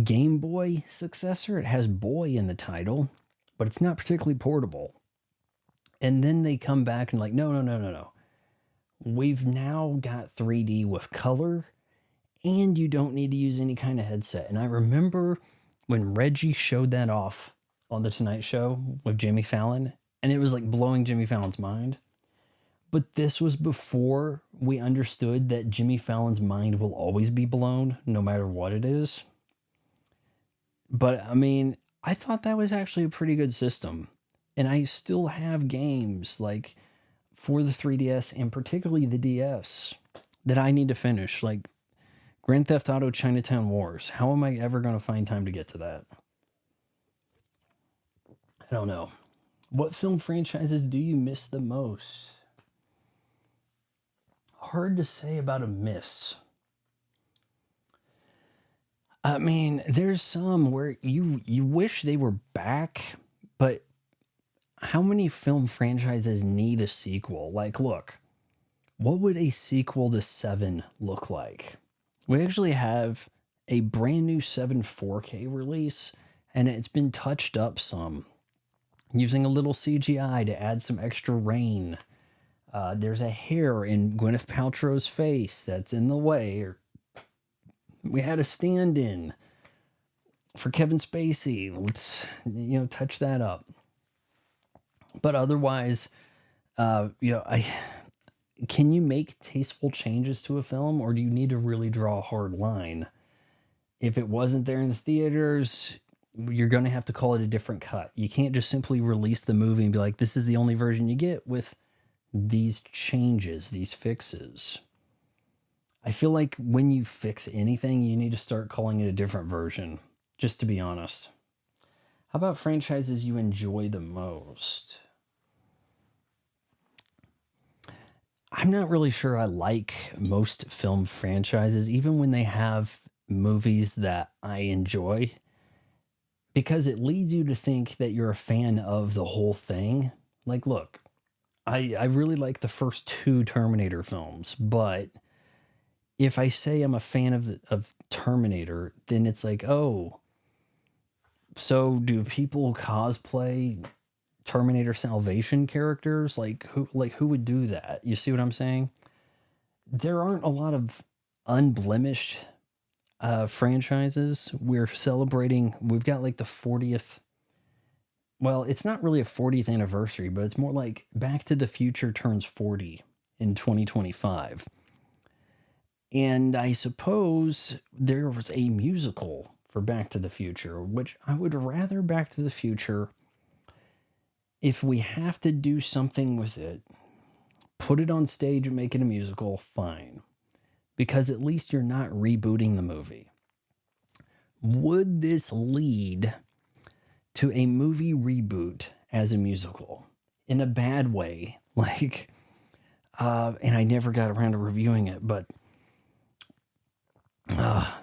Game Boy successor? It has boy in the title, but it's not particularly portable. And then they come back and like, no. We've now got 3D with color, and you don't need to use any kind of headset. And I remember when Reggie showed that off on The Tonight Show with Jimmy Fallon, and it was like blowing Jimmy Fallon's mind. But this was before we understood that Jimmy Fallon's mind will always be blown, no matter what it is. But I mean, I thought that was actually a pretty good system. And I still have games like for the 3DS and particularly the DS that I need to finish, like Grand Theft Auto Chinatown Wars. How am I ever going to find time to get to that? I don't know. What film franchises do you miss the most? Hard to say about a miss. I mean, there's some where you wish they were back, but how many film franchises need a sequel? Like, look, what would a sequel to 7 look like? We actually have a brand new 7 4K release, and it's been touched up some using a little CGI to add some extra rain. There's a hair in Gwyneth Paltrow's face that's in the way. Or we had a stand-in for Kevin Spacey. Let's, touch that up. But otherwise, can you make tasteful changes to a film, or do you need to really draw a hard line? If it wasn't there in the theaters, you're going to have to call it a different cut. You can't just simply release the movie and be like, this is the only version you get with these changes, these fixes. I feel like when you fix anything, you need to start calling it a different version, just to be honest. How about franchises you enjoy the most? I'm not really sure I like most film franchises, even when they have movies that I enjoy, because it leads you to think that you're a fan of the whole thing. Like, look, I really like the first 2 Terminator films, but if I say I'm a fan of Terminator, then it's like, oh, so do people cosplay Terminator Salvation characters? Like who would do that? You see what I'm saying? There aren't a lot of unblemished franchises. We're celebrating, we've got like the 40th. Well, it's not really a 40th anniversary, but it's more like Back to the Future turns 40 in 2025. And I suppose there was a musical for Back to the Future, which I would rather Back to the Future, if we have to do something with it, put it on stage and make it a musical, fine. Because at least you're not rebooting the movie. Would this lead to a movie reboot as a musical in a bad way? Like, and I never got around to reviewing it, but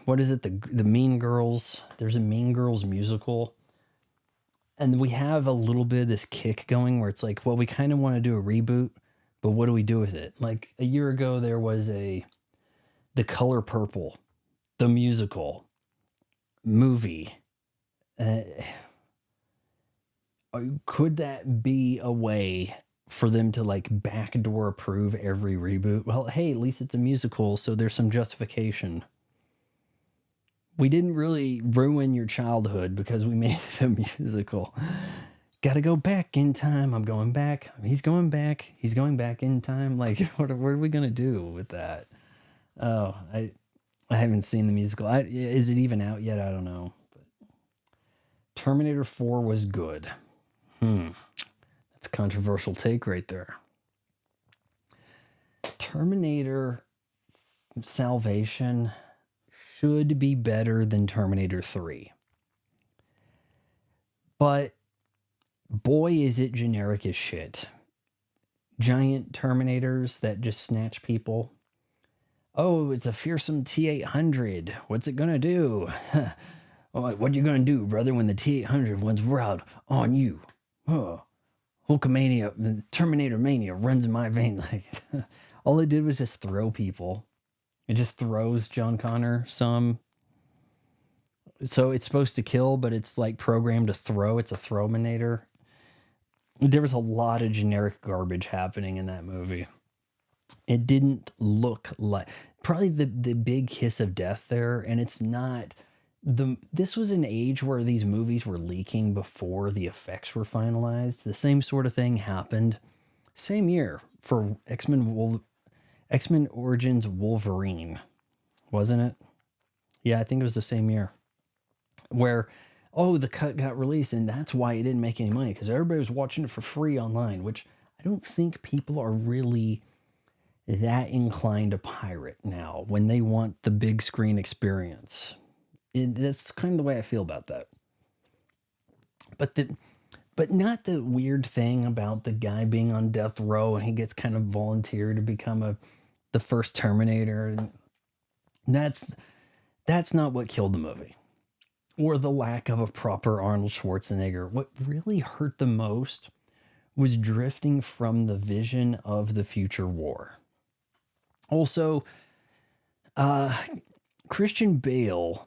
what is it? The Mean Girls. There's a Mean Girls musical. And we have a little bit of this kick going where it's like, well, we kind of want to do a reboot, but what do we do with it? Like a year ago, there was The Color Purple, the musical movie. Could that be a way for them to like backdoor approve every reboot? Well, hey, at least it's a musical, so there's some justification. We didn't really ruin your childhood because we made it a musical. Got to go back in time. I'm going back. He's going back. He's going back in time. Like, what are we going to do with that? Oh, I haven't seen the musical. Is it even out yet? I don't know. But Terminator 4 was good. That's a controversial take right there. Terminator Salvation should be better than Terminator 3. But boy, is it generic as shit. giant Terminators that just snatch people. Oh, it's a fearsome T-800. What's it gonna do? Oh, what you gonna do, brother, when the T-800 runs wild on you? Oh, Hulkamania, Terminator Mania runs in my veins. Like, all it did was just throw people. It just throws John Connor some. So it's supposed to kill, but it's like programmed to throw. It's a Throwminator. There was a lot of generic garbage happening in that movie. It didn't look like probably the big kiss of death there, and it's not this was an age where these movies were leaking before the effects were finalized. The same sort of thing happened same year for X-Men Origins Wolverine, wasn't it? Yeah, I think it was the same year where, oh, the cut got released and that's why it didn't make any money because everybody was watching it for free online, which I don't think people are really that inclined to pirate now when they want the big screen experience. That's kind of the way I feel about that. But not the weird thing about the guy being on death row and he gets kind of volunteered to become the first Terminator. That's not what killed the movie. Or the lack of a proper Arnold Schwarzenegger. What really hurt the most was drifting from the vision of the future war. Also, Christian Bale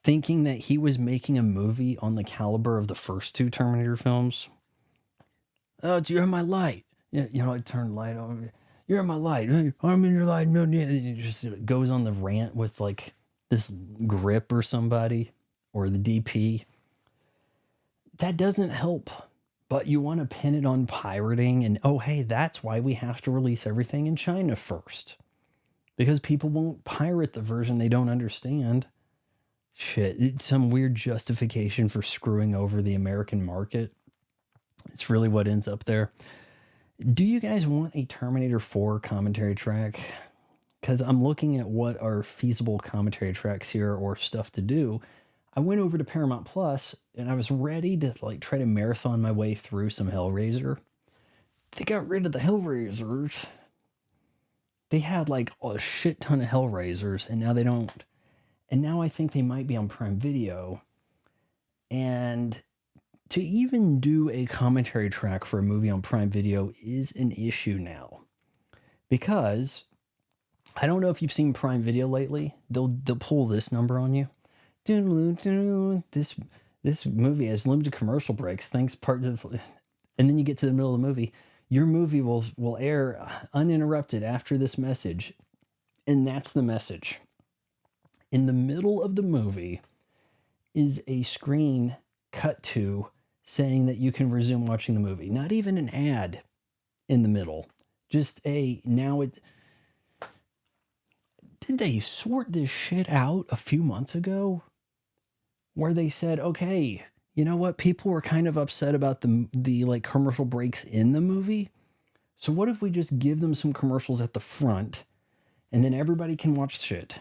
thinking that he was making a movie on the caliber of the first two Terminator films. Oh, you're my light. Yeah, I turn the light on. You're my light. I'm in your light. No, it just goes on the rant with like this grip or somebody or the DP. That doesn't help. But you want to pin it on pirating and, oh, hey, that's why we have to release everything in China first. Because people won't pirate the version they don't understand. Shit, it's some weird justification for screwing over the American market. It's really what ends up there. Do you guys want a Terminator 4 commentary track? Because I'm looking at what are feasible commentary tracks here or stuff to do. I went over to Paramount Plus and I was ready to like try to marathon my way through some Hellraiser. They got rid of the Hellraisers. They had like a shit ton of Hellraisers and now they don't. And now I think they might be on Prime Video. And to even do a commentary track for a movie on Prime Video is an issue now. Because I don't know if you've seen Prime Video lately. They'll pull this number on you. This movie has limited commercial breaks. Thanks part of, and then you get to the middle of the movie. Your movie will air uninterrupted after this message. And that's the message. In the middle of the movie is a screen cut to saying that you can resume watching the movie. Not even an ad in the middle. Just did they sort this shit out a few months ago? Where they said, okay, you know what? People were kind of upset about the like commercial breaks in the movie. So what if we just give them some commercials at the front and then everybody can watch shit?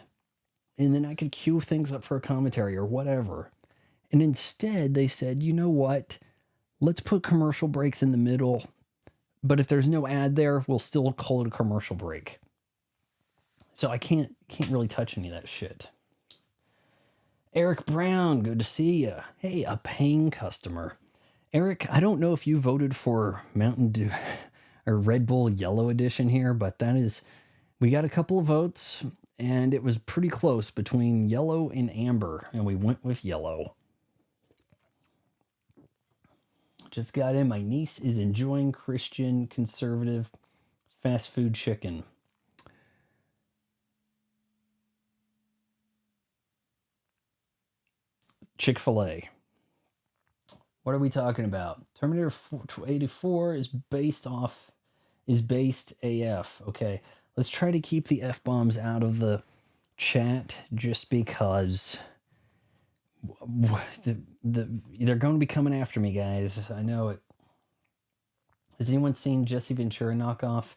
And then I could queue things up for a commentary or whatever. And instead they said, you know what? Let's put commercial breaks in the middle. But if there's no ad there, we'll still call it a commercial break. So I can't really touch any of that shit. Eric Brown, good to see you. Hey, a paying customer. Eric, I don't know if you voted for Mountain Dew or Red Bull Yellow Edition here, but we got a couple of votes. And it was pretty close between yellow and amber. And we went with yellow. Just got in. My niece is enjoying Christian conservative fast food chicken. Chick-fil-A. What are we talking about? Terminator 84 is based AF. Okay. Let's try to keep the F-bombs out of the chat just because they're going to be coming after me, guys. I know it. Has anyone seen Jesse Ventura knockoff?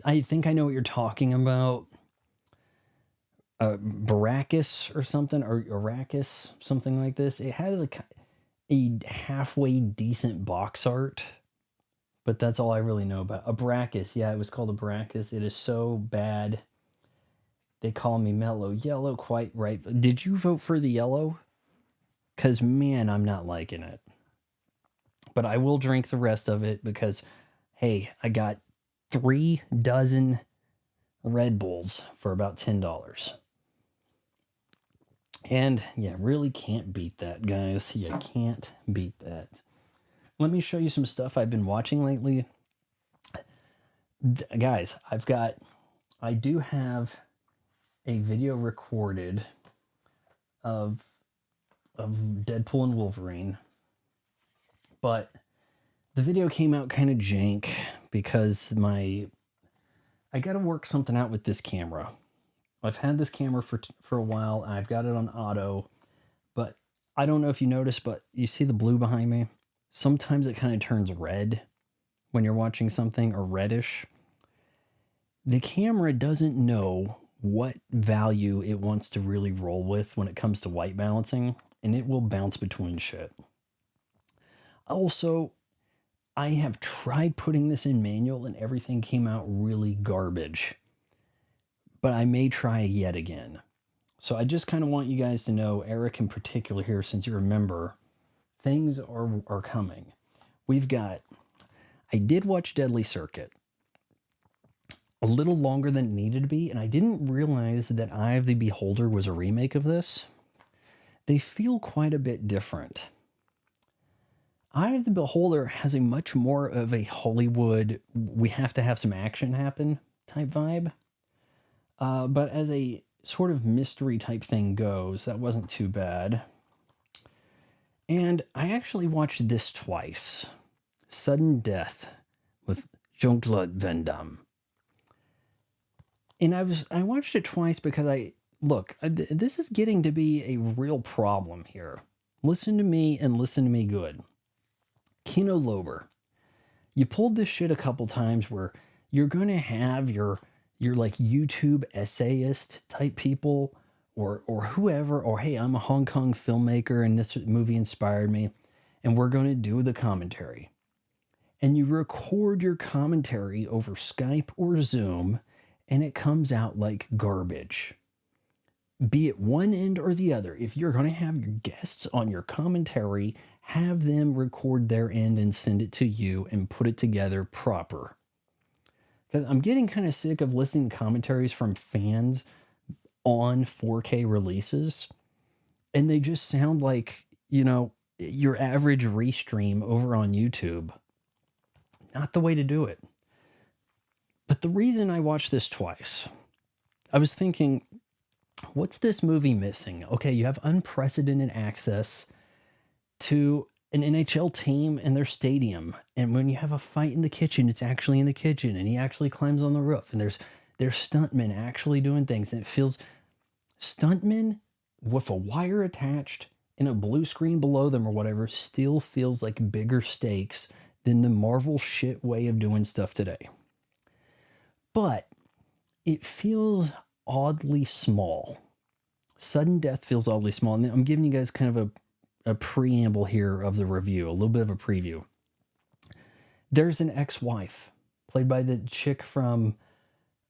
I think I know what you're talking about. Baracus or something, or Arrakis, something like this. It has a halfway decent box art but that's all I really know about. A Brachus, yeah, it was called a Brachus. It is so bad. They call me mellow yellow, quite right. Did you vote for the yellow? Because, man, I'm not liking it. But I will drink the rest of it because, hey, I got 3 dozen Red Bulls for about $10. And yeah, really can't beat that, guys. You can't beat that. Let me show you some stuff I've been watching lately. Guys, I do have a video recorded of Deadpool and Wolverine, but the video came out kind of jank because I got to work something out with this camera. I've had this camera for a while, and I've got it on auto, but I don't know if you noticed, but you see the blue behind me? Sometimes it kind of turns red when you're watching something, or reddish. The camera doesn't know what value it wants to really roll with when it comes to white balancing, and it will bounce between shit. Also, I have tried putting this in manual and everything came out really garbage. But I may try yet again. So I just kind of want you guys to know, Eric in particular here, since you're a member, things are coming. I did watch Deadly Circuit a little longer than it needed to be, and I didn't realize that Eye of the Beholder was a remake of this. They feel quite a bit different. Eye of the Beholder has a much more of a Hollywood, we have to have some action happen type vibe. But as a sort of mystery type thing goes, that wasn't too bad. And I actually watched this twice. Sudden Death with Jean-Claude Van Damme. And I watched it twice because this is getting to be a real problem here. Listen to me and listen to me good. Kino Lorber. You pulled this shit a couple times where you're going to have your like YouTube essayist type people or whoever, or hey, I'm a Hong Kong filmmaker and this movie inspired me, and we're going to do the commentary. And you record your commentary over Skype or Zoom, and it comes out like garbage. Be it one end or the other. If you're going to have your guests on your commentary, have them record their end and send it to you and put it together proper. Because I'm getting kind of sick of listening to commentaries from fans on 4K releases, and they just sound like, your average restream over on YouTube. Not the way to do it. But the reason I watched this twice, I was thinking, what's this movie missing? Okay, you have unprecedented access to an NHL team and their stadium. And when you have a fight in the kitchen, it's actually in the kitchen, and he actually climbs on the roof, and there's stuntmen actually doing things. And it feels stuntmen with a wire attached and a blue screen below them or whatever still feels like bigger stakes than the Marvel shit way of doing stuff today. But it feels oddly small. Sudden Death feels oddly small. And I'm giving you guys kind of a preamble here of the review, a little bit of a preview. There's an ex-wife played by the chick from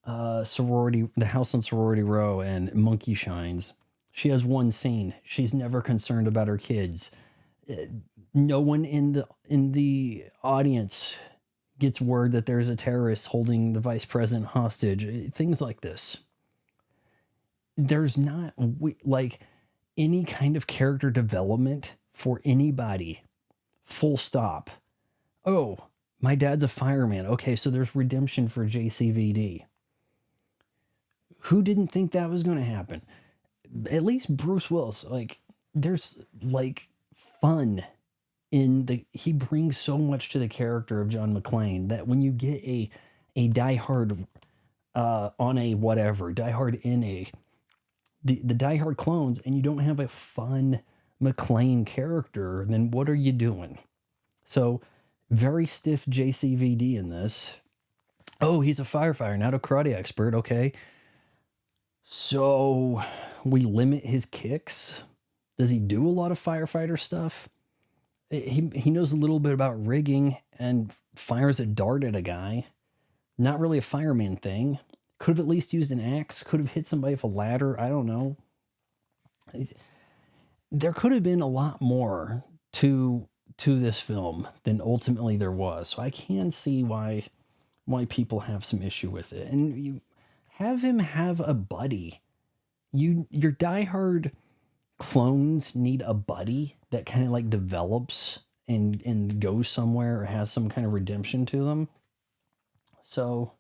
the House on Sorority Row and Monkey Shines. She has one scene. She's never concerned about her kids. No one in the audience gets word that there's a terrorist holding the vice president hostage. Things like this. There's not like any kind of character development for anybody. Full stop. Oh, my dad's a fireman. Okay, so there's redemption for JCVD. Who didn't think that was going to happen? At least Bruce Willis, there's fun he brings so much to the character of John McClane that when you get a Die Hard on a whatever, Die Hard in the Die Hard clones, and you don't have a fun McClane character, then what are you doing? So very stiff JCVD in this. Oh, he's a firefighter, not a karate expert. Okay. So we limit his kicks. Does he do a lot of firefighter stuff? He knows a little bit about rigging and fires a dart at a guy. Not really a fireman thing. Could have at least used an axe. Could have hit somebody with a ladder. I don't know. There could have been a lot more to this film than ultimately there was. So I can see why people have some issue with it. And you have him have a buddy. Your diehard clones need a buddy that kind of like develops and goes somewhere or has some kind of redemption to them. So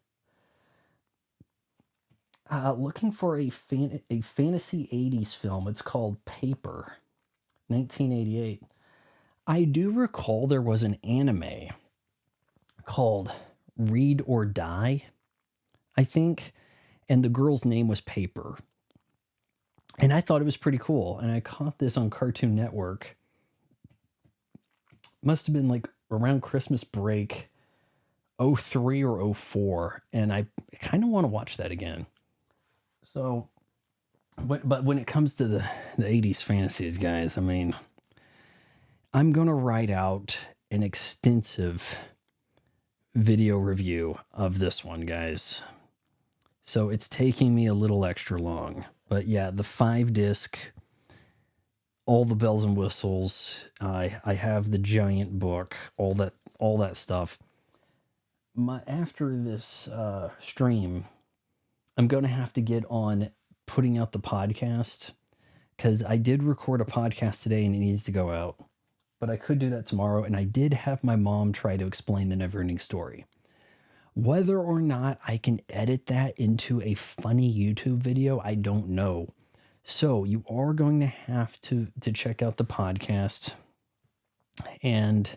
looking for a fantasy 80s film. It's called Paper, 1988. I do recall there was an anime called Read or Die, I think, and the girl's name was Paper. And I thought it was pretty cool. And I caught this on Cartoon Network. Must have been like around Christmas break, 03 or 04. And I kind of want to watch that again. So, but when it comes to the 80s fantasies, guys, I mean, I'm going to write out an extensive video review of this one, guys. So it's taking me a little extra long. But yeah, the 5-disc, all the bells and whistles. I have the giant book, all that stuff. After this stream, I'm going to have to get on putting out the podcast, because I did record a podcast today and it needs to go out. But I could do that tomorrow, and I did have my mom try to explain the Neverending Story. Whether or not I can edit that into a funny YouTube video, I don't know. So you are going to have to check out the podcast. And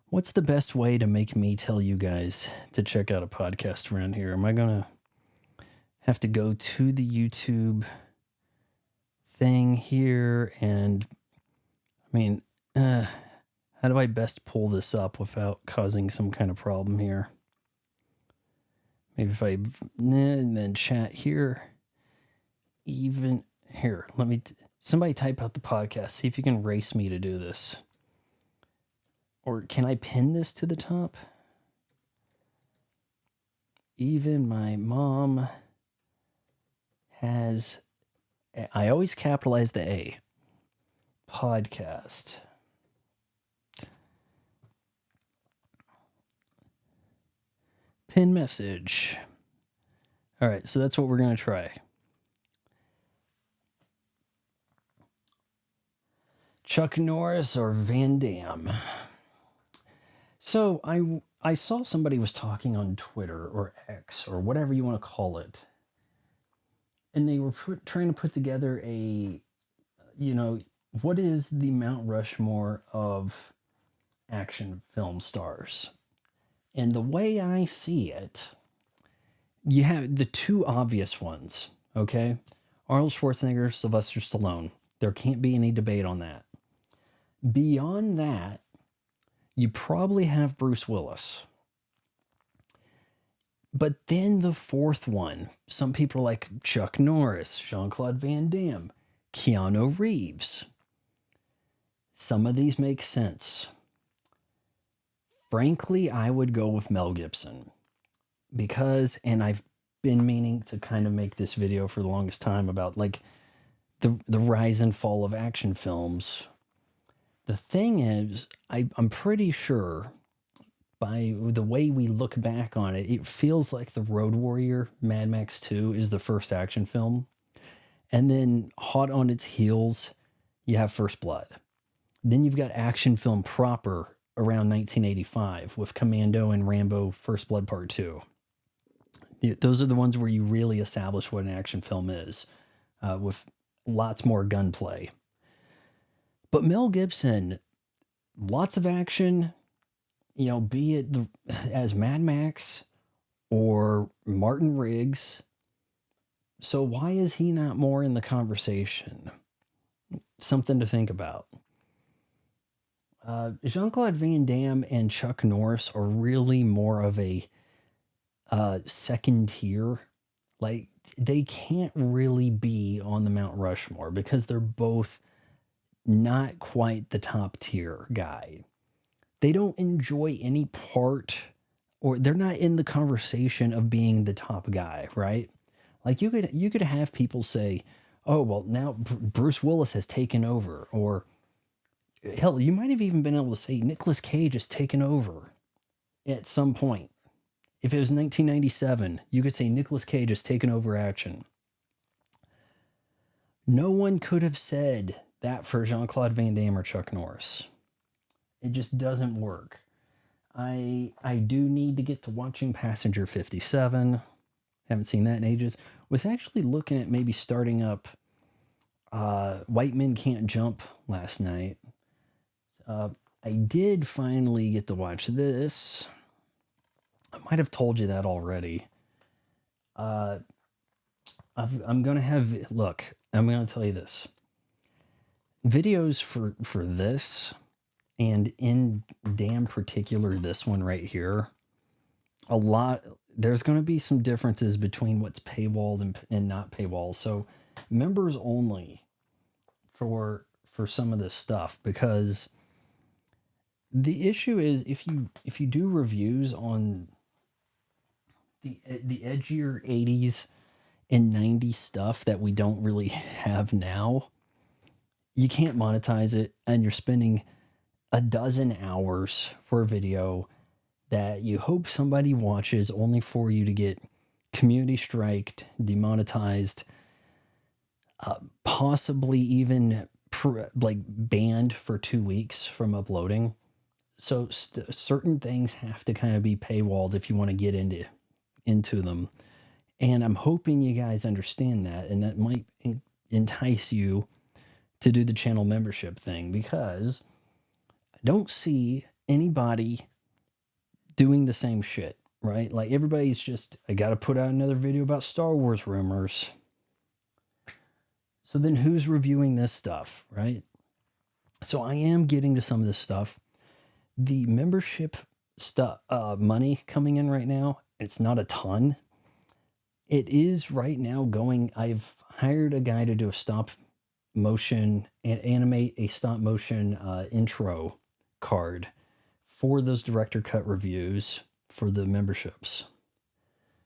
what's the best way to make me tell you guys to check out a podcast around here? Am I going to have to go to the YouTube thing here? And I mean, how do I best pull this up without causing some kind of problem here? Maybe if I, and then chat here, even here, somebody type out the podcast. See if you can race me to do this. Or can I pin this to the top? Even my mom has, I always capitalize the A. Podcast. Pin message. All right, so that's what we're going to try. Chuck Norris or Van Damme? So I saw somebody was talking on Twitter or X or whatever you want to call it. And they were trying to put together what is the Mount Rushmore of action film stars? And the way I see it, you have the two obvious ones, okay? Arnold Schwarzenegger, Sylvester Stallone. There can't be any debate on that. Beyond that, you probably have Bruce Willis. But then the fourth one, some people like Chuck Norris, Jean-Claude Van Damme, Keanu Reeves. Some of these make sense. Frankly, I would go with Mel Gibson because, and I've been meaning to kind of make this video for the longest time about like the rise and fall of action films. The thing is, I'm pretty sure by the way we look back on it, it feels like The Road Warrior, Mad Max 2 is the first action film. And then hot on its heels, you have First Blood. Then you've got action film proper around 1985 with Commando and Rambo First Blood Part 2. Those are the ones where you really establish what an action film is, with lots more gunplay. But Mel Gibson, lots of action, be it as Mad Max or Martin Riggs. So why is he not more in the conversation? Something to think about. Jean-Claude Van Damme and Chuck Norris are really more of a second tier. Like, they can't really be on the Mount Rushmore because they're both not quite the top tier guy. They don't enjoy any part, or they're not in the conversation of being the top guy, right? Like you could have people say, "Oh, well, now Bruce Willis has taken over," or hell, you might have even been able to say Nicolas Cage has taken over at some point. If it was 1997, you could say Nicolas Cage has taken over action. No one could have said that for Jean-Claude Van Damme or Chuck Norris. It just doesn't work. I do need to get to watching Passenger 57. Haven't seen that in ages. Was actually looking at maybe starting up White Men Can't Jump last night. I did finally get to watch this. I might have told you that already. I'm going to have... Look, I'm going to tell you this. Videos for this, and in damn particular this one right here, there's going to be some differences between what's paywalled and not paywalled. So members only for some of this stuff, because the issue is if you do reviews on the edgier 80s and 90s stuff that we don't really have now, you can't monetize it, and you're spending a dozen hours for a video that you hope somebody watches only for you to get community striked, demonetized, possibly even banned for 2 weeks from uploading. So certain things have to kind of be paywalled if you want to get into them. And I'm hoping you guys understand that, and that might entice you to do the channel membership thing, because I don't see anybody doing the same shit, right? Like everybody's just, I got to put out another video about Star Wars rumors. So then who's reviewing this stuff, right? So I am getting to some of this stuff. The membership stuff, money coming in right now, it's not a ton. It is right now going, I've hired a guy to do a stop motion and animate a stop motion intro card for those director cut reviews for the memberships,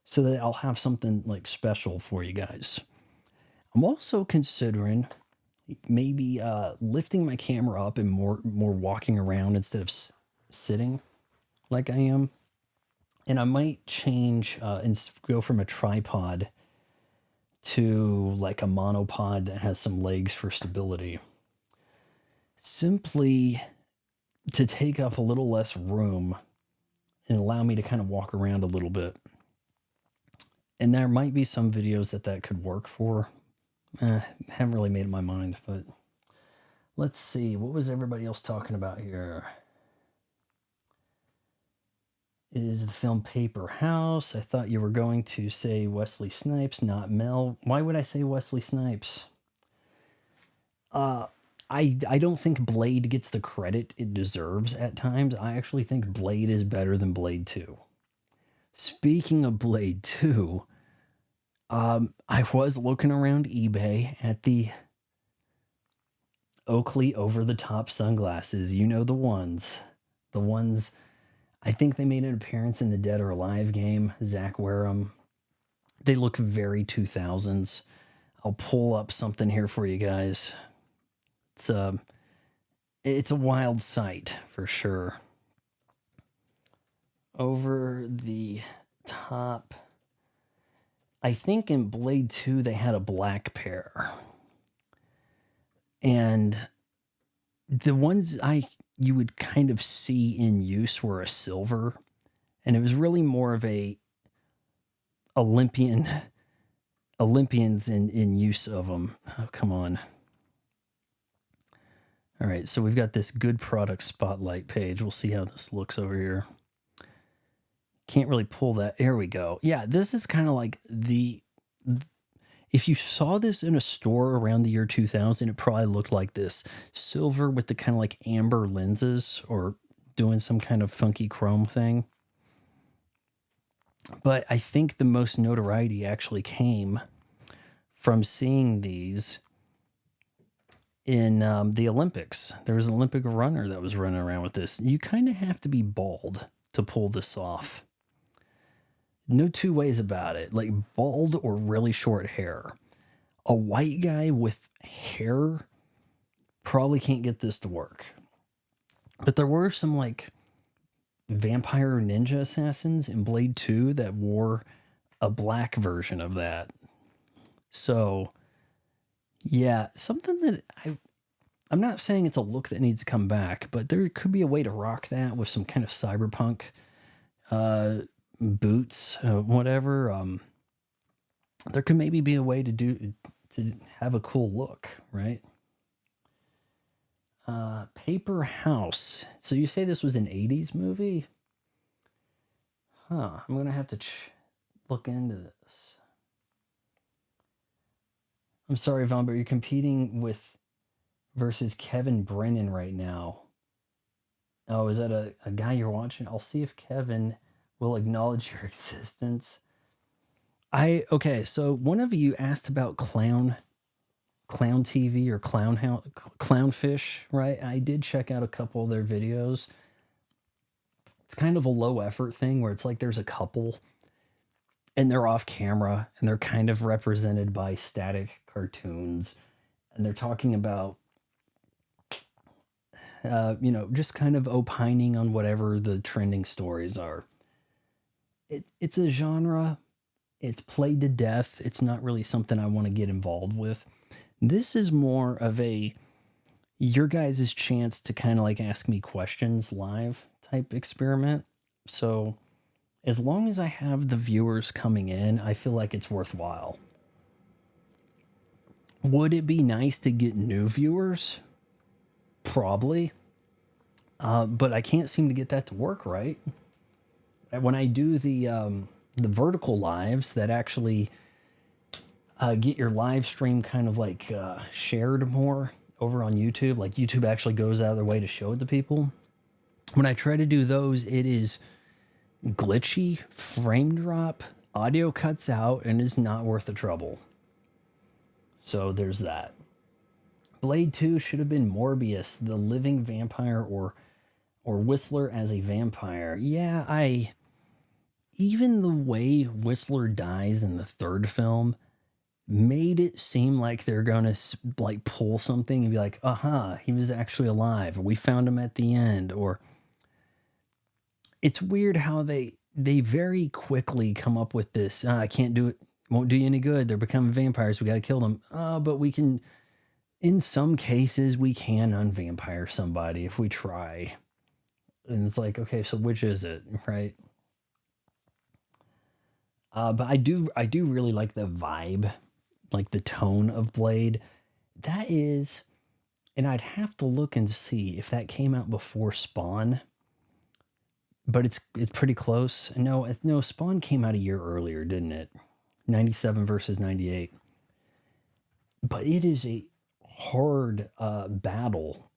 so that I'll have something like special for you guys. I'm also considering maybe lifting my camera up and more walking around instead of sitting like I am. And I might change and go from a tripod to like a monopod that has some legs for stability, simply to take up a little less room and allow me to kind of walk around a little bit. And there might be some videos that could work for. Haven't really made up my mind, but let's see. What was everybody else talking about here? Is the film Paper House? I thought you were going to say Wesley Snipes, not Mel. Why would I say Wesley Snipes? I don't think Blade gets the credit it deserves at times. I actually think Blade is better than Blade 2. Speaking of Blade 2, I was looking around eBay at the Oakley over-the-top sunglasses. You know the ones. The ones, I think they made an appearance in the Dead or Alive game. Zach Wareham. They look very 2000s. I'll pull up something here for you guys. It's a wild sight for sure. Over the top, I think in Blade 2 they had a black pair, and the ones you would kind of see in use were a silver, and it was really more of a Olympians in use of them. Oh, come on. All right, so we've got this good product spotlight page. We'll see how this looks over here. Can't really pull that. Here we go. Yeah, this is kind of like if you saw this in a store around the year 2000, it probably looked like this. Silver with the kind of like amber lenses, or doing some kind of funky chrome thing. But I think the most notoriety actually came from seeing these in the Olympics. There was an Olympic runner that was running around with this. You kind of have to be bald to pull this off. No two ways about it. Like bald or really short hair. A white guy with hair probably can't get this to work. But there were some like vampire ninja assassins in Blade 2 that wore a black version of that. So yeah, something that I'm not saying it's a look that needs to come back, but there could be a way to rock that with some kind of cyberpunk boots, whatever. There could maybe be a way to have a cool look, right? Paper House. So you say this was an 80s movie? Huh. I'm going to have to look into this. I'm sorry, Vaughn, but you're competing versus Kevin Brennan right now. Oh, is that a guy you're watching? I'll see if Kevin will acknowledge your existence. Okay, so one of you asked about Clown TV or Clownfish, right? I did check out a couple of their videos. It's kind of a low effort thing where it's like there's a couple and they're off camera and they're kind of represented by static cartoons and they're talking about just kind of opining on whatever the trending stories are. It's a genre. It's played to death. It's not really something I want to get involved with. This is more of your guys' chance to kind of like ask me questions live type experiment. So as long as I have the viewers coming in, I feel like it's worthwhile. Would it be nice to get new viewers? Probably. But I can't seem to get that to work right. When I do the vertical lives that actually get your live stream kind of like shared more over on YouTube, like YouTube actually goes out of their way to show it to people. When I try to do those, it is glitchy, frame drop, audio cuts out, and is not worth the trouble. So there's that. Blade 2 should have been Morbius, the living vampire, or Whistler as a vampire. Yeah, even the way Whistler dies in the third film made it seem like they're gonna like pull something and be like, he was actually alive, or we found him at the end. Or it's weird how they very quickly come up with this, I can't do it, won't do you any good, they're becoming vampires, we gotta kill them. But we can, in some cases, we can unvampire somebody if we try. And it's like, okay, so which is it, right? But I do really like the vibe, like the tone of Blade. That is, and I'd have to look and see if that came out before Spawn. But it's pretty close. No, Spawn came out a year earlier, didn't it? 97 versus 98. But it is a hard battle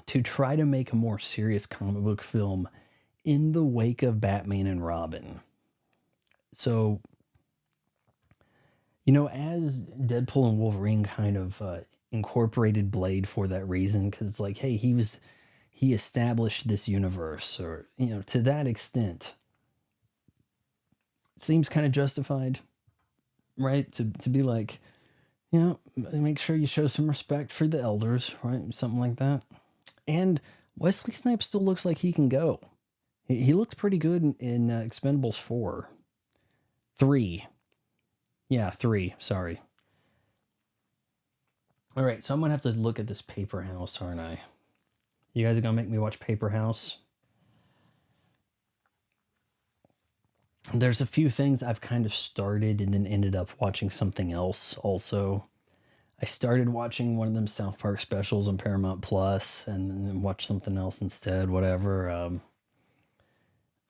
to try to make a more serious comic book film in the wake of Batman and Robin. So, as Deadpool and Wolverine kind of incorporated Blade for that reason, because it's like, hey, he established this universe, or, to that extent, it seems kind of justified, right? To be like, make sure you show some respect for the elders, right? Something like that. And Wesley Snipes still looks like he can go. He looks pretty good in Expendables 4. 3. Yeah, 3. Sorry. All right, so I'm going to have to look at this Paper House, aren't I? You guys are going to make me watch Paper House? There's a few things I've kind of started and then ended up watching something else also. I started watching one of them South Park specials on Paramount Plus and then watched something else instead, whatever.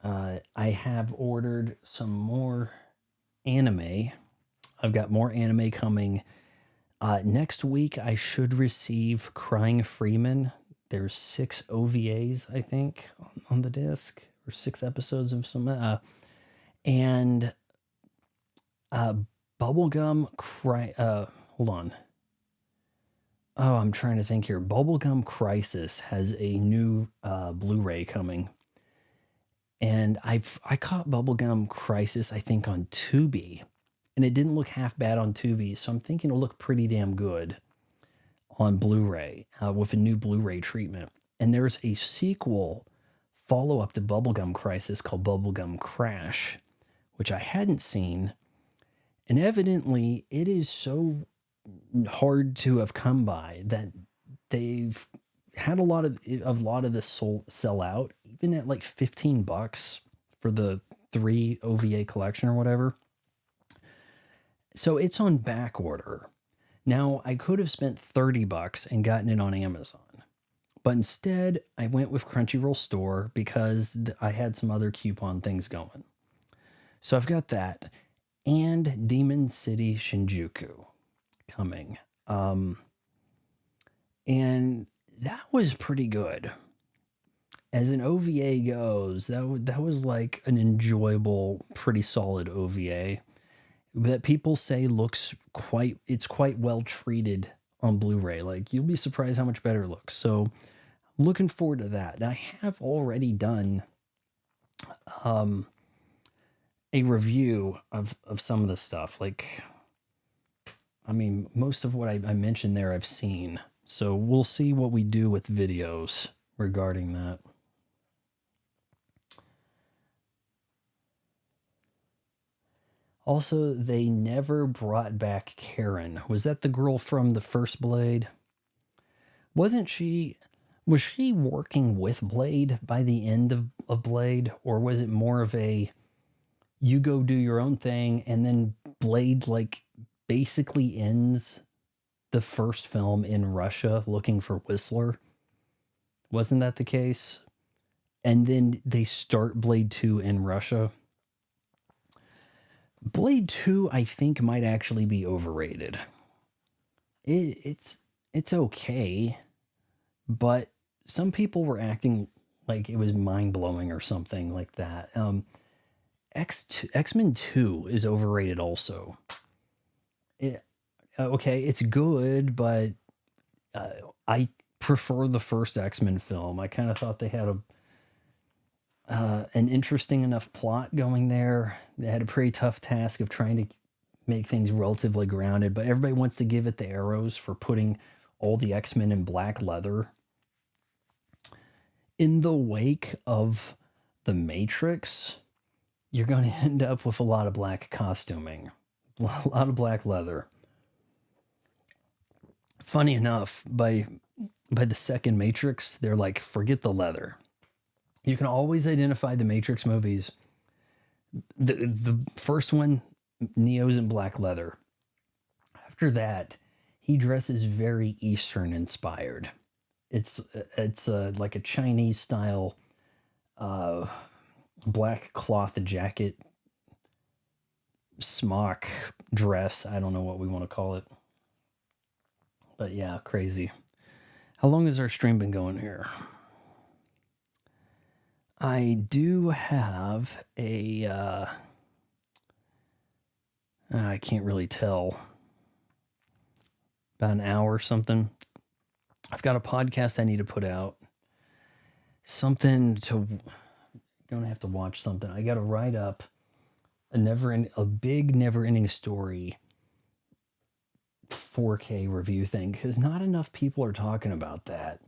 I have ordered some more anime. I've got more anime coming. Next week, I should receive Crying Freeman. There's 6 OVAs, I think, on the disc, or 6 episodes of some. And Bubblegum Cry. Hold on. Oh, I'm trying to think here. Bubblegum Crisis has a new Blu-ray coming. And I caught Bubblegum Crisis, I think, on Tubi. And it didn't look half bad on Tubi, so I'm thinking it'll look pretty damn good on Blu-ray with a new Blu-ray treatment. And there's a sequel follow-up to Bubblegum Crisis called Bubblegum Crash, which I hadn't seen. And evidently, it is so hard to have come by that they've had a lot of this sell out, even at like $15 for the 3 OVA collection or whatever. So it's on back order. Now, I could have spent $30 and gotten it on Amazon, but instead I went with Crunchyroll Store because I had some other coupon things going. So I've got that and Demon City Shinjuku coming. And that was pretty good. As an OVA goes, that was like an enjoyable, pretty solid OVA that people say it's quite well treated on Blu-ray. Like, you'll be surprised how much better it looks. So looking forward to that. And I have already done a review of some of the stuff. Like, I mean, most of what I mentioned there I've seen. So we'll see what we do with videos regarding that. Also, they never brought back Karen. Was that the girl from the first Blade? Was she working with Blade by the end of Blade? Or was it more of a, you go do your own thing, and then Blade, like, basically ends the first film in Russia looking for Whistler? Wasn't that the case? And then they start Blade 2 in Russia? Blade 2, I think, might actually be overrated. It's okay, but some people were acting like it was mind-blowing or something like that. X-Men 2 is overrated also. Okay, it's good, but I prefer the first X-Men film. I kind of thought they had an interesting enough plot going there. They had a pretty tough task of trying to make things relatively grounded, but everybody wants to give it the arrows for putting all the X-Men in black leather. In the wake of The Matrix, you're going to end up with a lot of black costuming, a lot of black leather. Funny enough, by the second Matrix, they're like, forget the leather. You can always identify the Matrix movies. The first one, Neo's in black leather. After that, he dresses very Eastern inspired. It's like a Chinese style black cloth jacket, smock, dress. I don't know what we want to call it. But yeah, crazy. How long has our stream been going here? I do have a, I can't really tell, about an hour or something. I've got a podcast I need to put out. Gonna have to watch something. I got to write up a big never-ending story 4K review thing, because not enough people are talking about that.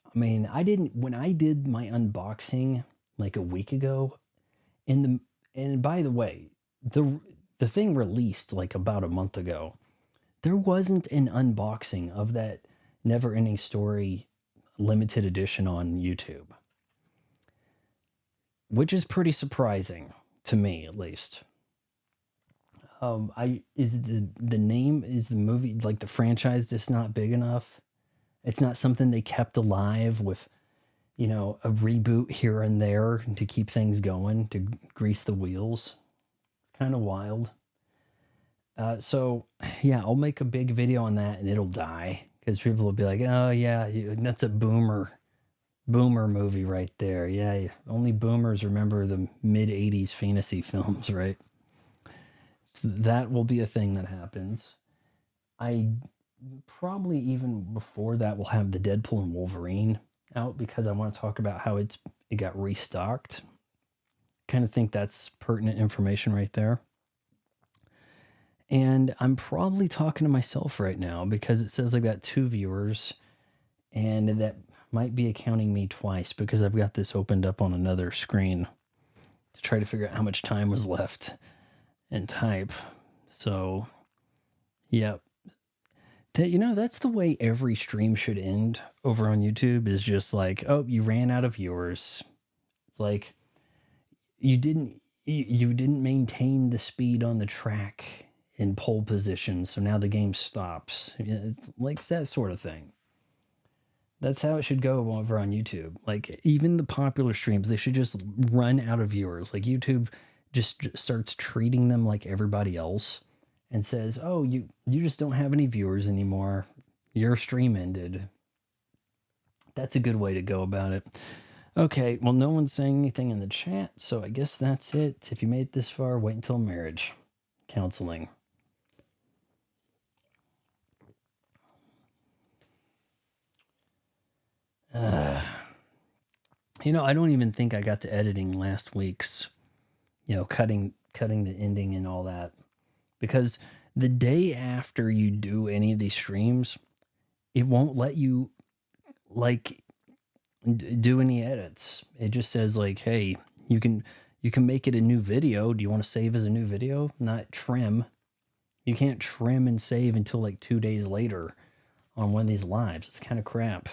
I mean, when I did my unboxing like a week ago, and by the way, the thing released like about a month ago, there wasn't an unboxing of that Never Ending Story limited edition on YouTube, which is pretty surprising to me, at least. Is the movie, like the franchise, just not big enough? It's not something they kept alive with, a reboot here and there to keep things going, to grease the wheels. Kind of wild. So yeah, I'll make a big video on that and it'll die because people will be like, oh yeah, that's a boomer movie right there. Yeah, only boomers remember the mid-'80s fantasy films, right? So that will be a thing that happens. I probably even before that, we'll have the Deadpool and Wolverine out because I want to talk about how it got restocked. Kind of think that's pertinent information right there. And I'm probably talking to myself right now because it says I've got 2 viewers, and that might be accounting me twice because I've got this opened up on another screen to try to figure out how much time was left and type. So, yeah. That's the way every stream should end over on YouTube, is just like, oh, you ran out of viewers. It's like you didn't maintain the speed on the track in pole position, so now the game stops. It's like that sort of thing. That's how it should go over on YouTube. Like, even the popular streams, they should just run out of viewers. Like, YouTube just starts treating them like everybody else and says, oh, you just don't have any viewers anymore. Your stream ended. That's a good way to go about it. Okay, well, no one's saying anything in the chat, so I guess that's it. If you made it this far, wait until marriage counseling. I don't even think I got to editing last week's, cutting the ending and all that, because the day after you do any of these streams, it won't let you do any edits. It just says like, hey, you can make it a new video. Do you want to save as a new video? Not trim. You can't trim and save until like 2 days later on one of these lives. It's kind of crap.